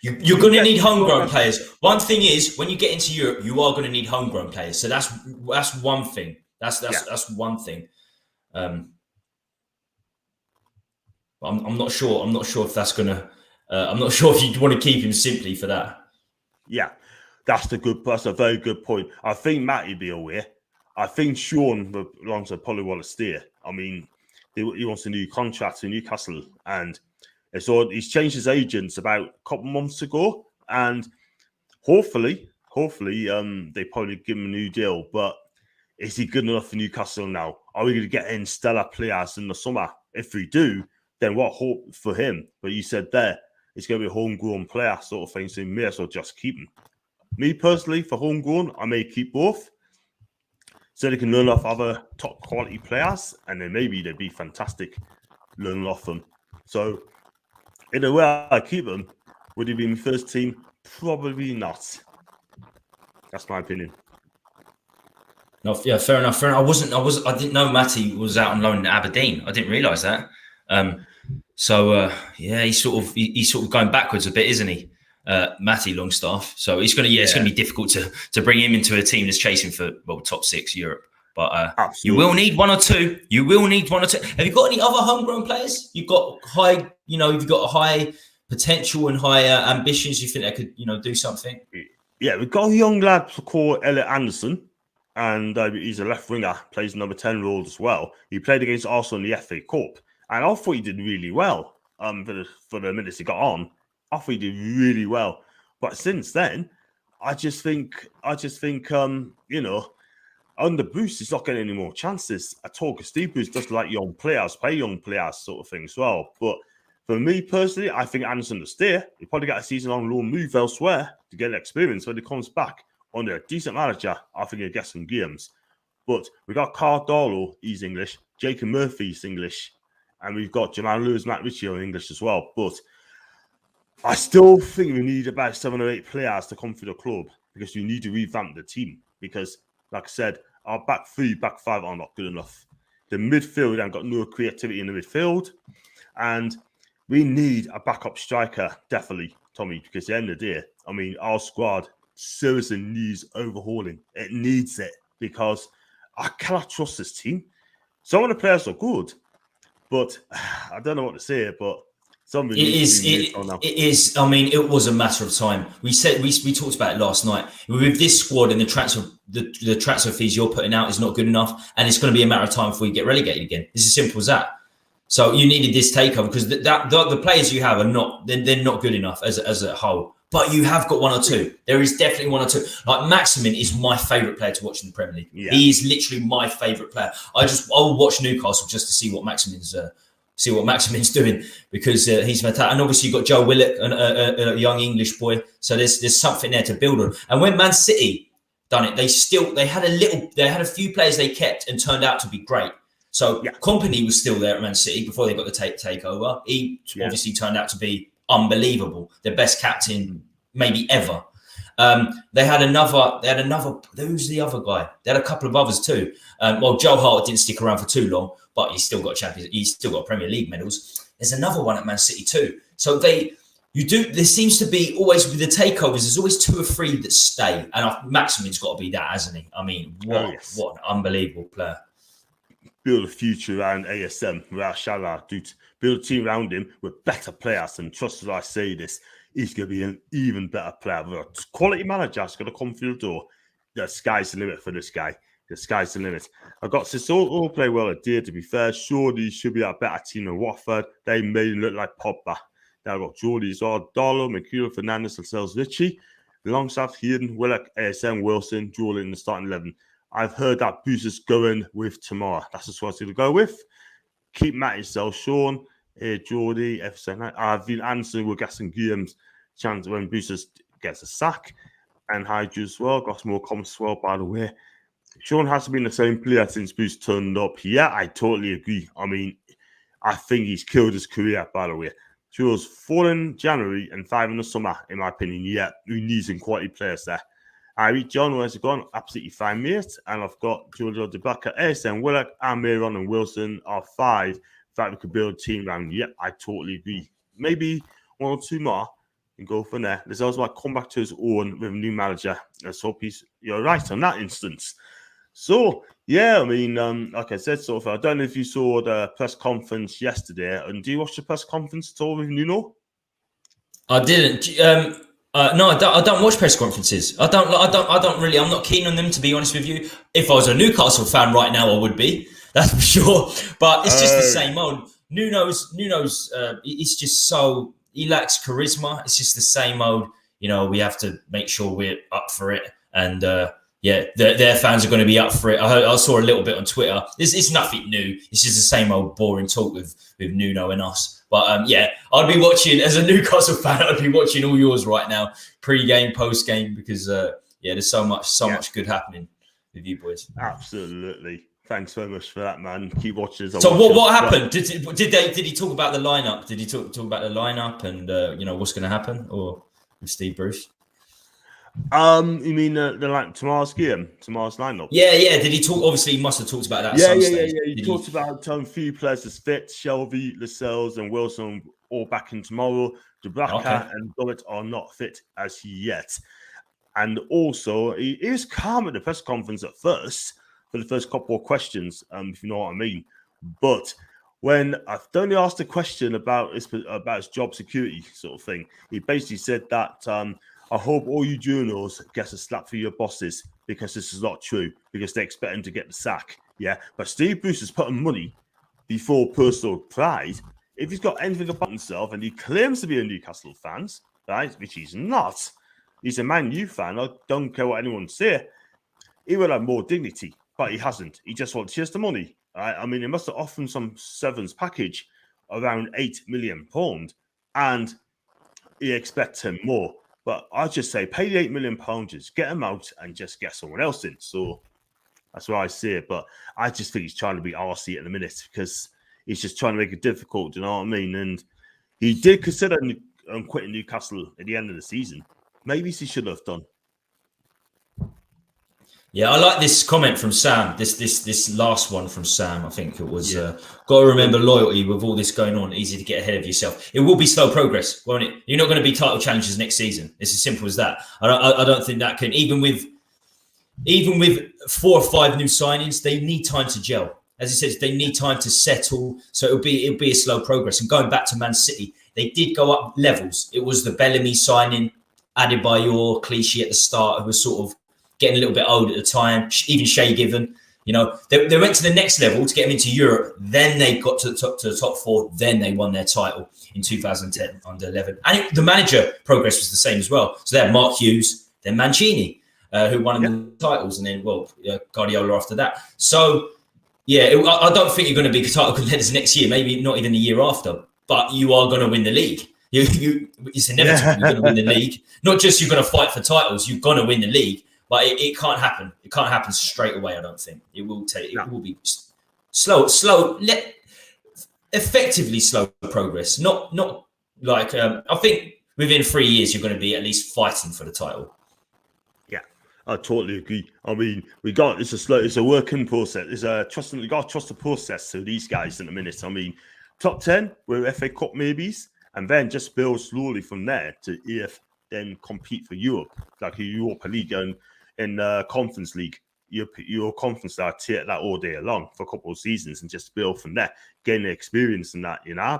You're going to need homegrown players. One thing is, when you get into Europe, you are going to need homegrown players. So that's one thing. That's one thing. I'm not sure. I'm not sure if that's gonna. I'm not sure if you'd want to keep him simply for that. Yeah, that's a very good point. I think Matty be aware. I think Sean belongs to probably want to stay. I mean, he wants a new contract in Newcastle, and so he's changed his agents about a couple months ago, and hopefully, they probably give him a new deal. But is he good enough for Newcastle now? Are we going to get in stellar players in the summer? If we do, then what hope for him? But you said there, it's going to be a homegrown player sort of thing, so you may as well just keep him. Me personally, for homegrown, I may keep both, so they can learn off other top quality players, and then maybe they'd be fantastic learning off them. So, in a way, I keep them. Would he be in the first team? Probably not. That's my opinion. No, yeah, fair enough. I didn't know Matty was out on loan at Aberdeen. I didn't realise that. He's sort of going backwards a bit, isn't he? Matty Longstaff. So it's going to be difficult to bring him into a team that's chasing for top 6 Europe. But you will need one or two. Have you got any other homegrown players? You've got you've got a high potential and high ambitions. You think they could do something? Yeah, we've got a young lad called Elliot Anderson. And he's a left winger, plays number 10 role as well. He played against Arsenal in the FA Cup, and I thought he did really well. for the minutes he got on, I thought he did really well. But since then, I just think under Bruce, he's not getting any more chances at all because Steve Bruce does like young players, play young players sort of thing as well. But for me personally, I think Anderson will stay. He'll probably get a season-long loan move elsewhere to get experience when he comes back under a decent manager. I think he'll get some games. But we got Carl Darlow, he's English. Jacob Murphy's English. And we've got Jamal Lewis, Matt Ritchie are English as well. But I still think we need about 7 or 8 players to come through the club because we need to revamp the team. Because, like I said, our back 3, back 5 are not good enough. The midfield, I've got no creativity in the midfield. And we need a backup striker, definitely, Tommy, because at the end of the day, I mean, our squad seriously needs overhauling. It needs it because I cannot trust this team. Some of the players are good, but I don't know what to say, but something it is. I mean, it was a matter of time. We talked about it last night. With this squad and the transfer fees you're putting out is not good enough, and it's going to be a matter of time before you get relegated again. It's as simple as that. So you needed this takeover because the players you have are not they're not good enough as a whole. But you have got 1 or 2. There is definitely 1 or 2. Like Maximin is my favourite player to watch in the Premier League. Yeah. He is literally my favourite player. I will watch Newcastle just to see what Maximin's doing because he's fantastic. And obviously you've got Joe Willock, a young English boy. So there's something there to build on. And when Man City done it, they had a few players they kept and turned out to be great. So Kompany was still there at Man City before they got the takeover. He obviously turned out to be unbelievable, the best captain maybe ever. They had another. Who's the other guy? They had a couple of others too. Joe Hart didn't stick around for too long, but he's still got He's still got Premier League medals. There's another one at Man City too. So there seems to be always with the takeovers. There's always 2 or 3 that stay, and Maximin's got to be that, hasn't he? I mean, what an unbelievable player. Build a future around ASM, without Shalar, build a team around him with better players. And trust as I say this, he's going to be an even better player. With a quality manager that's going to come through the door. The sky's the limit for this guy. The sky's the limit. I've got all play well at Deer, to be fair. Surely should be a better team than Watford. They made him look like Pogba. Now I've got Geordie as well. Darlow, McHugh, Fernandez, and Sales Ritchie. Alongside Hayden, Willock, ASM, Wilson, Jordan in the starting 11. I've heard that Bruce is going with tomorrow. That's the squad to go with. Keep Matty, Sell, Sean, Geordie, FSN. I've been answering with Gas and Guillaume's chance when Bruce gets a sack. And Hydra as well. Got some more comments as well, by the way. Sean hasn't been the same player since Bruce turned up. Yeah, I totally agree. I mean, I think he's killed his career, by the way. He was 4 in January and 5 in the summer, in my opinion. Yeah, we need some quality players there. I read John, where's it gone? Absolutely fine, mate. And I've got Jojo DeBacker, ASM, Willock, Amiron, and Wilson are 5 that we could build a team around. Yeah, I totally agree. Maybe 1 or 2 more and go from there. There's also a comeback to his own with a new manager. Let's hope you're right on that instance. So, yeah, I mean, like I said so far, I don't know if you saw the press conference yesterday. And do you watch the press conference at all with Nuno? I didn't. No, I don't watch press conferences. I don't really. I'm not keen on them, to be honest with you. If I was a Newcastle fan right now, I would be. That's for sure. But it's just the same old. Nuno's. It's just so he lacks charisma. It's just the same old. We have to make sure we're up for it, and their fans are going to be up for it. I saw a little bit on Twitter. It's nothing new. It's just the same old boring talk with Nuno and us. But I'd be watching, as a Newcastle fan, I'd be watching all yours right now, pre-game, post-game, because there's so much good happening with you boys. Absolutely. Thanks very much for that, man. Keep watching. So what happened? Did he talk about the lineup? Did he talk about the lineup and what's going to happen, or with Steve Bruce? You mean the tomorrow's game, tomorrow's lineup? Yeah. Did he talk? Obviously, he must have talked about that. Yeah. He talked about a few players as fit: Shelby, Lascelles, and Wilson all back in tomorrow. Dubravka and Gullit are not fit as yet. And also, he is calm at the press conference at first for the first couple of questions, if you know what I mean. But when I've only asked a question about his job security sort of thing, he basically said that. I hope all you journals get a slap for your bosses because this is not true, because they expect him to get the sack. Yeah. But Steve Bruce is putting money before personal pride. if he's got anything about himself and he claims to be a Newcastle fan, right, which he's not, he's a Man U fan. I don't care what anyone say. He would have more dignity, but he hasn't. He just wants just the money. Right? I mean, he must have offered some sevens package around £8 million, and he expects him more. But I just say pay the £8 million, just get him out and just get someone else in. So that's what I see it. But I just think he's trying to be RC at the minute because he's just trying to make it difficult. You know what I mean? And he did consider quitting Newcastle at the end of the season. Maybe he should have done. Yeah, I like this comment from Sam. This last one from Sam. I think it was. Got to remember loyalty with all this going on. Easy to get ahead of yourself. It will be slow progress, won't it? You're not going to be title challengers next season. It's as simple as that. I don't think that can. Even with 4 or 5 new signings, they need time to gel. As he says, they need time to settle. So it'll be a slow progress. And going back to Man City, they did go up levels. It was the Bellamy signing, Adebayor, Clichy at the start, who was sort of getting a little bit old at the time. Even Shay Given, they went to the next level to get them into Europe. Then they got to the top 4. Then they won their title in 2010 under 11. And the manager progress was the same as well. So they had Mark Hughes, then Mancini, who won the titles, and then Guardiola after that. So I don't think you're going to be title contenders next year. Maybe not even the year after. But you are going to win the league. It's inevitable. You're going to win the league. Not just you're going to fight for titles. You're going to win the league. But it can't happen. It can't happen straight away, I don't think. It will be slow, effectively slow progress. Not like, I think within 3 years, you're going to be at least fighting for the title. Yeah, I totally agree. I mean, it's a working process. We got to trust the process to these guys in a minute. I mean, top 10, we're FA Cup maybes, and then just build slowly from there to then compete for Europe, like a Europa League and in Conference League. Your conference that take that all day long for a couple of seasons and just build from there, gain the experience in that,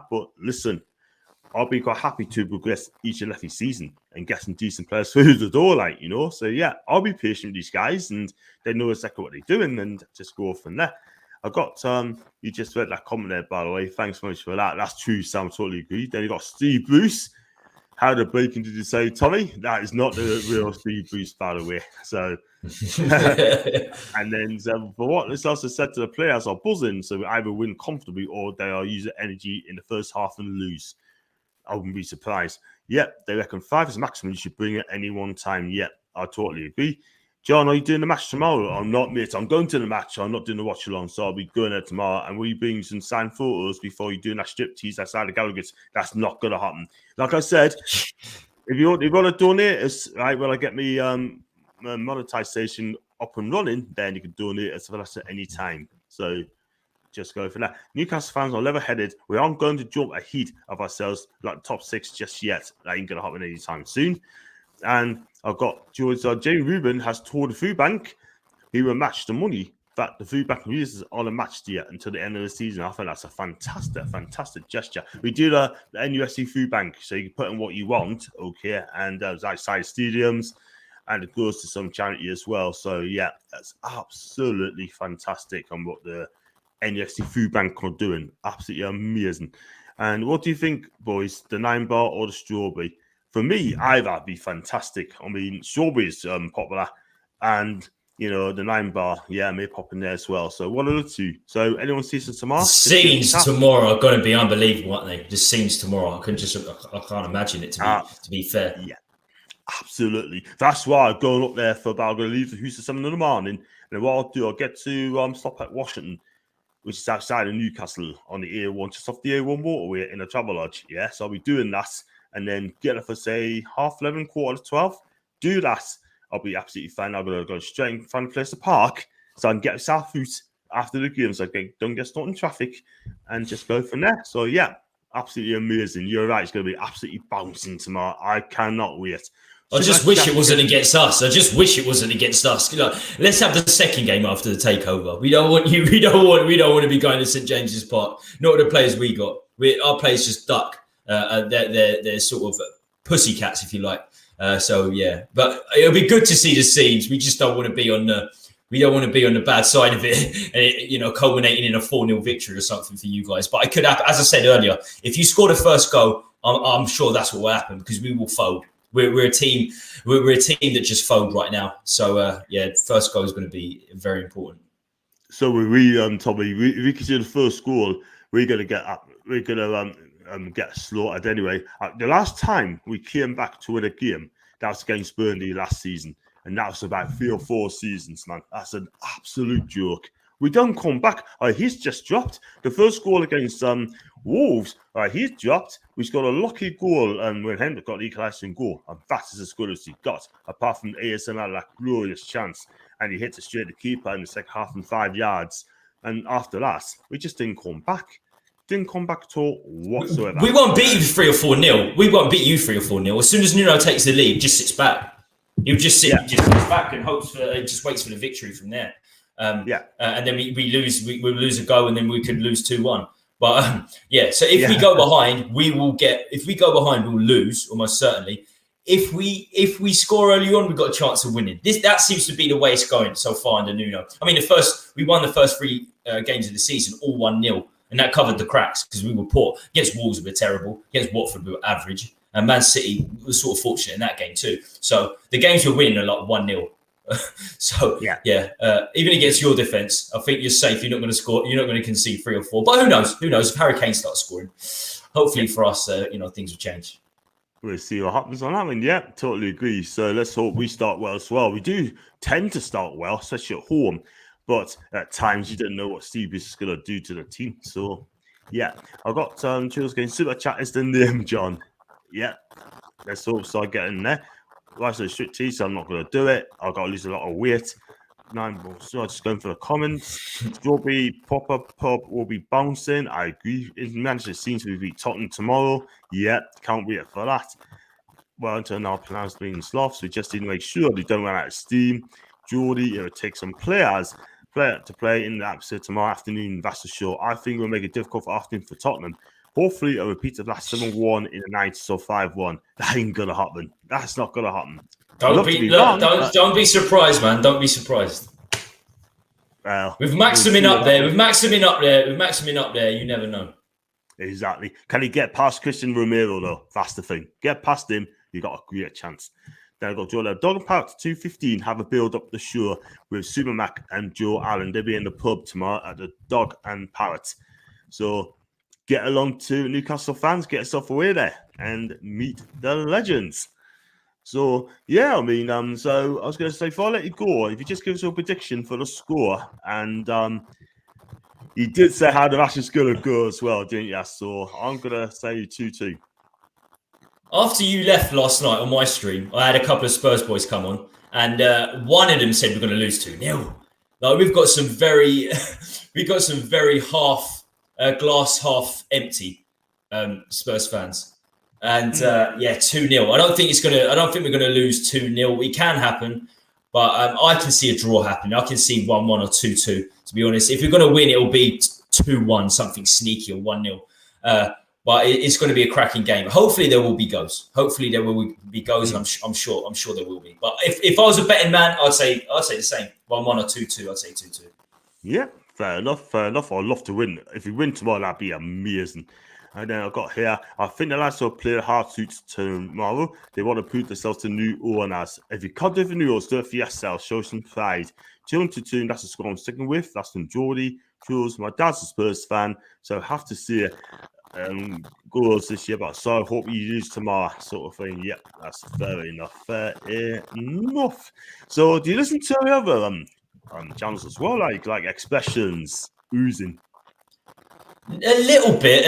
But listen, I'll be quite happy to progress each and every season and get some decent players through the door, So yeah, I'll be patient with these guys and they know exactly what they're doing and just go from there. I got you just read that comment there, by the way. Thanks so much for that. That's true, Sam. Totally agree. Then you got Steve Bruce. How the bacon did you say, Tommy? That is not the real Steve Bruce, by the way. So, and then for what this also said to the players are buzzing, so we either win comfortably or they are using energy in the first half and lose. I wouldn't be surprised. Yep, they reckon 5 is maximum. You should bring it any one time. Yep, I totally agree. John, are you doing the match tomorrow? I'm not, mate. I'm going to the match. I'm not doing the watch along, so I'll be going there tomorrow. And will you bring some signed photos before you do that striptease outside the Gallagher's? That's not going to happen. Like I said, if you want to donate us, right, when I get me monetization up and running, then you can donate us for us at any time. So just go for that. Newcastle fans are level-headed. We aren't going to jump ahead of ourselves like top 6 just yet. That ain't going to happen anytime soon. And I've got Jamie Rubin has toured the food bank. He will match the money that the food bank uses on a match yet until the end of the season. I think that's a fantastic gesture. We do the NUSC food bank, so you can put in what you want, okay? And it's outside stadiums, and it goes to some charity as well. So yeah, that's absolutely fantastic on what the NUSC food bank are doing. Absolutely amazing. And what do you think, boys? The 9 bar or the strawberry? For me, either would be fantastic. I mean, strawberry is popular, and the 9 bar, may pop in there as well. So one of the two. So anyone sees it tomorrow? The scenes tomorrow are going to be unbelievable, aren't they? The scenes tomorrow, I can't imagine it to be fair. Yeah, absolutely. That's why I'm going up there I'm going to leave the house at 7 in the morning, and then what I'll do, I'll get to stop at Washington, which is outside of Newcastle on the A1, just off the A1 motorway in a travel lodge. Yeah, so I'll be doing that. And then get it for, say, 11:30, 11:45. Do that. I'll be absolutely fine. I'm going to go straight and find a place to park so I can get myself out after the game so I don't get stuck in traffic and just go from there. So, yeah, absolutely amazing. You're right. It's going to be absolutely bouncing tomorrow. I cannot wait. I just wish it wasn't against us. Let's have the second game after the takeover. We don't want you. We don't want to be going to St James's Park. Not with the players we got. Our players just duck. They're sort of pussycats, if you like. But it'll be good to see the scenes. We just don't want to be on the we don't want to be on the bad side of it, culminating in a 4-0 victory or something for you guys. But it could happen. As I said earlier, if you score the first goal, I'm sure that's what will happen because we will fold. We're a team. We're a team that just fold right now. So first goal is going to be very important. So Tommy, we can see the first goal. We're gonna get slaughtered anyway. The last time we came back to win a game, that was against Burnley last season. And that was about 3 or 4 seasons, man. That's an absolute joke. We don't come back. He's just dropped. The first goal against Wolves, he's dropped. We scored a lucky goal when Hendrick got the equalising goal. And that is as good as he got, apart from ASMR, that glorious chance. And he hits it straight to the keeper in the second half and 5 yards. And after that, we just didn't come back. Didn't come back at all whatsoever. We won't beat you 3 or 4-0. We won't beat you 3 or 4-0. As soon as Nuno takes the lead, just sits back. He'll just sit, just sits back and just waits for the victory from there. And then we lose. We lose a goal, and then we could lose 2-1. But so if we go behind, we will get. If we go behind, we'll lose almost certainly. If we score early on, we've got a chance of winning. That seems to be the way it's going so far under Nuno. I mean, we won the first 3 games of the season, all 1-0, and that covered the cracks because we were poor. Against Wolves, we were terrible. Against Watford, we were average. And Man City was sort of fortunate in that game too. So the games we're winning are like 1-0. Even against your defence, I think you're safe. You're not going to score. You're not going to concede 3 or 4. But who knows? Who knows if Harry Kane starts scoring? Hopefully for us, things will change. We'll see what happens on that one. Yeah, totally agree. So let's hope we start well as well. We do tend to start well, especially at home. But at times you don't know what Steve is going to do to the team. So yeah, I've got Jules getting super chat is the name, John. Yeah, let's hope so. I get in there. Life's a strict tea, so I'm not going to do it. I've got to lose a lot of weight. 9 balls. So I'm just going for the comments. Strawberry Pop-Up Pub will be bouncing. I agree. Manchester seems to beat Tottenham tomorrow. Yeah, can't wait for that. Well, until now, plans being sloths. We just need to make sure they don't run out of steam. Geordie, it will take some players to play in the episode tomorrow afternoon. That's for sure. I think we'll make it difficult for afternoon for Tottenham. Hopefully, a repeat of last 7-1 in the 90s or 5-1. That ain't gonna happen. That's not gonna happen. Don't be surprised, man. Don't be surprised. Well, with Maximin up there, you never know. Exactly. Can he get past Christian Romero though? That's the thing. Get past him, you got a great chance. Then I've got Joe Dog and Parrot 2:15. Have a build up the show with Supermac and Joe Allen. They'll be in the pub tomorrow at the Dog and Parrot. So get along to Newcastle fans, get yourself away there and meet the legends. So, yeah, I mean, so I was going to say, before I let you go, if you just give us a prediction for the score, and you did say how the match is going to go as well, didn't you? So I'm going to say 2-2. After you left last night on my stream, I had a couple of Spurs boys come on, and one of them said we're going to lose 2-0. Like, we've got some very glass half empty Spurs fans, and 2-0. I don't think we're going to lose 2-0. It can happen, but I can see a draw happening. I can see 1-1 or 2-2. To be honest, if we're going to win, it will be 2-1, something sneaky, or 1-0. But it's going to be a cracking game. Hopefully there will be goals. I'm sure there will be. But if I was a betting man, I'd say the same. 1-1 or 2-2. I'd say 2-2. Yeah. Fair enough. I'd love to win. If we win tomorrow, that'd be amazing. And then I've got here, I think the lads will play the hard suits tomorrow. They want to prove themselves to new owners. If you can't do it for new owners, do it for yourself. Show some pride. 2-2, that's the score I'm sticking with. That's from Geordie. Jules, my dad's a Spurs fan, so I have to see goals this year, but so I hope you lose tomorrow, sort of thing. Yep, that's fair enough. So do you listen to the other channels as well, like Expressions, Oozing? A little bit.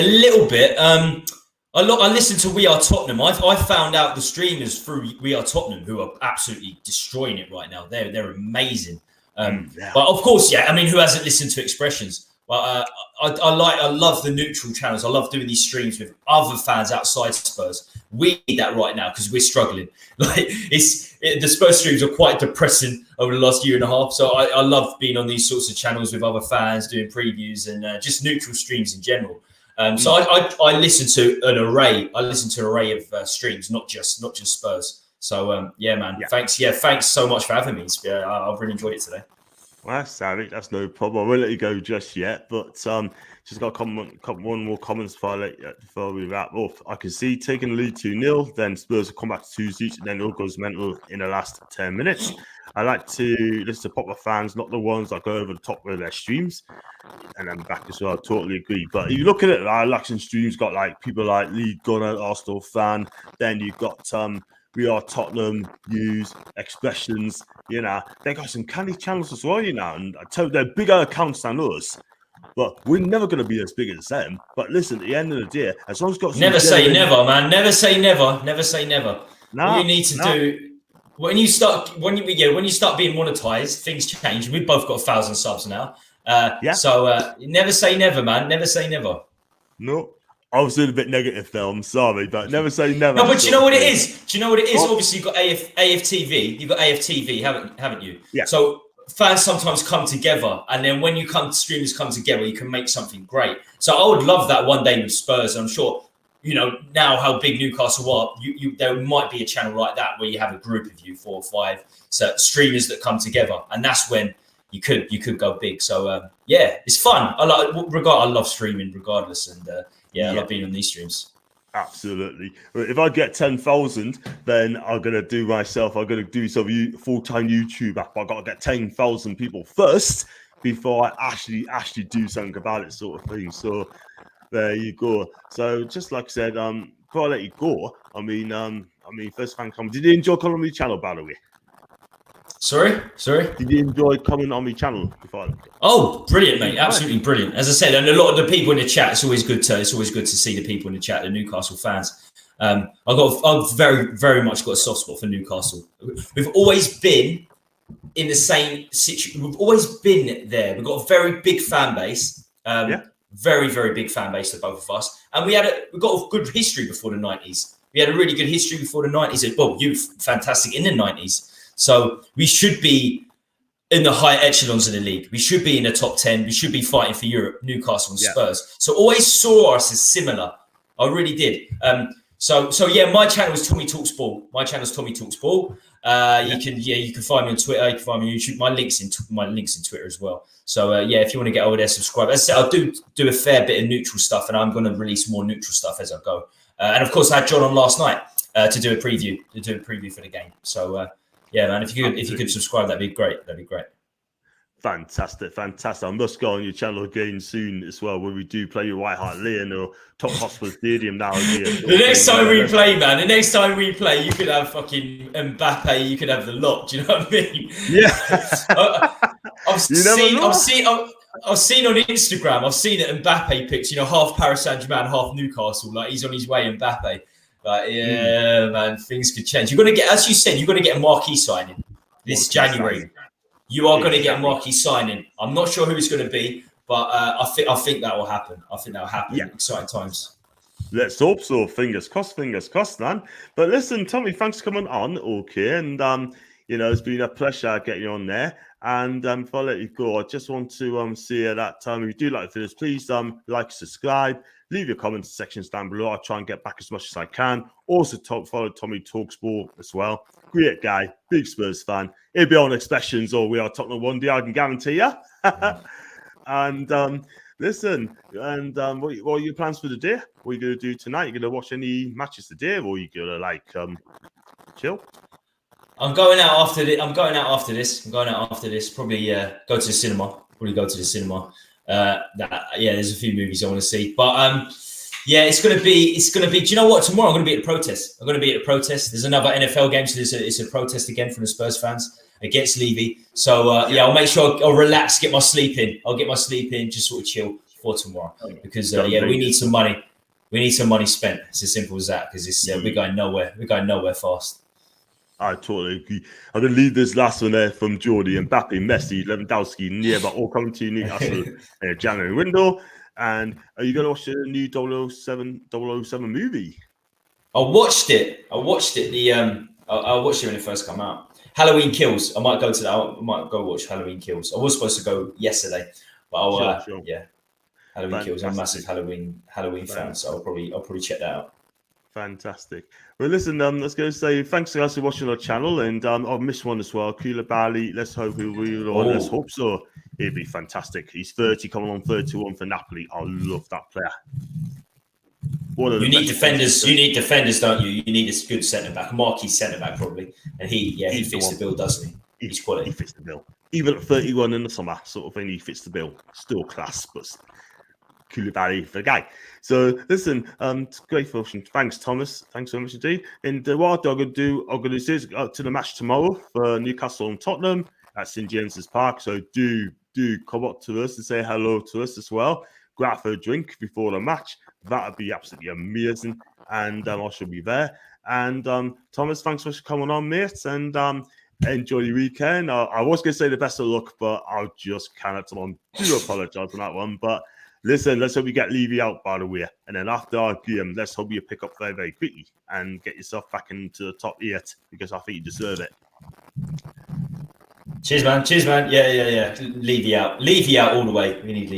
I listened to We Are Tottenham. I found out the streamers through We Are Tottenham, who are absolutely destroying it right now. They're amazing. But of course, I mean, who hasn't listened to Expressions? But I love the neutral channels. I love doing these streams with other fans outside Spurs. We need that right now because we're struggling. The Spurs streams are quite depressing over the last year and a half. So I love being on these sorts of channels with other fans, doing previews and just neutral streams in general. So I listen to an array. I listen to an array of streams, not just Spurs. So man. Thanks so much for having me. I've really enjoyed it today. Well, Sammy, that's no problem. I won't let you go just yet, but just got one more comment before we wrap up. I can see taking the lead 2-0, then Spurs will come back to 2 each, and then it all goes mental in the last 10 minutes. I like to listen to proper fans, not the ones that go over the top of their streams. And I'm back as well. I totally agree. But if you look at it, our election streams got like people like Lee Gunner, Arsenal fan. Then you've got We Are Tottenham, News, Expressions. You know, they got some candy channels as well. You know, and I tell you, they're bigger accounts than us. But we're never going to be as big as them. But listen, at the end of the day, as long as got never say never, man. Never say never. Never say never. What you need to do when you start being monetized, things change. We've both got 1,000 subs now. So never say never, man. Never say never. No. I was doing a bit negative there. I'm sorry, but never say never. No, but do you know what it is? Do you know what it is? What? Obviously, you've got AFTV. You've got AFTV, haven't you? Yeah. So fans sometimes come together, and then when streamers come together, you can make something great. So I would love that one day with Spurs. I'm sure, you know, now how big Newcastle are, there might be a channel like that where you have a group of you, 4 or 5 streamers that come together, and that's when you could go big. So yeah, it's fun. I love streaming regardless, and I love being on these streams. Absolutely. If I get 10,000, then I'm gonna do some full-time YouTube app. I gotta get 10,000 people first before I actually do something about it, sort of thing. So there you go. So just like I said, before I let you go, I mean, first fan comment. Did you enjoy coming on my channel, by the way? Sorry. Did you enjoy coming on my channel before? Oh, brilliant, mate! Absolutely brilliant. As I said, and a lot of the people in the chat. It's always good to see the people in the chat, the Newcastle Fans. I've very, very much got a soft spot for Newcastle. We've always been in the same situation. We've always been there. We've got a very big fan base. Very, very big fan base, the both of us, and we got a good history before the 90s. We had a really good history before the 90s. Well, you fantastic in the 90s. So we should be in the high echelons of the league. We should be in the top 10. We should be fighting for Europe, Newcastle and Spurs. So always saw us as similar. I really did. So my channel is Tommy Talks Ball. You can find me on Twitter. You can find me on YouTube. My links in Twitter as well. So if you want to get over there, subscribe. As I said, I do a fair bit of neutral stuff, and I'm going to release more neutral stuff as I go. And of course, I had John on last night to do a preview for the game. So. Yeah, man. If you could subscribe, that'd be great. Fantastic. I must go on your channel again soon as well, where we do play your White Hart Lane or Top Hospital Stadium now. The next time we play, you could have fucking Mbappe. You could have the lot. Do you know what I mean? Yeah. I've seen on Instagram. I've seen it Mbappe pics. You know, half Paris Saint-Germain, half Newcastle. Like he's on his way, Mbappe. But man, things could change. You're going to get, as you said, you're going to get a marquee signing this January. You are going to get a marquee signing. I'm not sure who it's going to be, but I think that will happen. Yeah. Exciting times. Let's hope so. Fingers crossed, man. But listen, Tommy, thanks for coming on. Okay, and it's been a pleasure getting you on there. And before I let you go, I just want to say that if you do like this, please like, subscribe, leave your comments sections down below. I'll try and get back as much as I can. Also, follow Tommy Talks Ball as well. Great guy, big Spurs fan. He'll be on Expressions or We Are Tottenham one day, I can guarantee you. And listen, and what are your plans for the day? What are you going to do tonight? You going to watch any matches today, or are you going to chill? I'm going out after this. Probably go to the cinema. There's a few movies I want to see, but it's going to be. Do you know what? Tomorrow I'm going to be at a protest. There's another NFL game, so it's a protest again from the Spurs fans against Levy. So I'll make sure I'll relax, get my sleep in. Just sort of chill for tomorrow because we need some money. We need some money spent. It's as simple as that because we're going nowhere. We're going nowhere fast. I totally agree. I'm going to leave this last one there from Jordy and Mbappe, Messi, Lewandowski, but all coming to Newcastle in a January window. And are you going to watch the new 007 movie? I watched it. I watched it when it first came out. Halloween Kills. I might go to that. I might go watch Halloween Kills. I was supposed to go yesterday, but Halloween Kills. I'm a massive Halloween fan, so I'll probably check that out. Fantastic. Well, listen, let's go say thanks guys for watching our channel, and I've missed one as well. Koulibaly, let's hope let's hope so. It'd be fantastic. He's 30, coming on 31 for Napoli. I love that player. You need defenders. You need defenders, don't you? You need a good centre back, marquee centre back probably, and he fits the bill, doesn't he? He's quality. He fits the bill. Even at 31 in the summer, sort of thing, he fits the bill. Still class, but Koulibaly for the guy. So listen, great function. Thanks, Thomas. Thanks so much indeed. And what I'm going to do to the match tomorrow for Newcastle and Tottenham at St James's Park. So do come up to us and say hello to us as well. Go out for a drink before the match. That would be absolutely amazing. And I shall be there. And Thomas, thanks for coming on, mate. And enjoy your weekend. I was going to say the best of luck, but I just cannot. I do apologise on that one. But listen, let's hope you get Levy out, by the way. And then after our game, let's hope you pick up very, very quickly and get yourself back into the top 8 because I think you deserve it. Cheers, man. Yeah. Levy out all the way. We need Levy.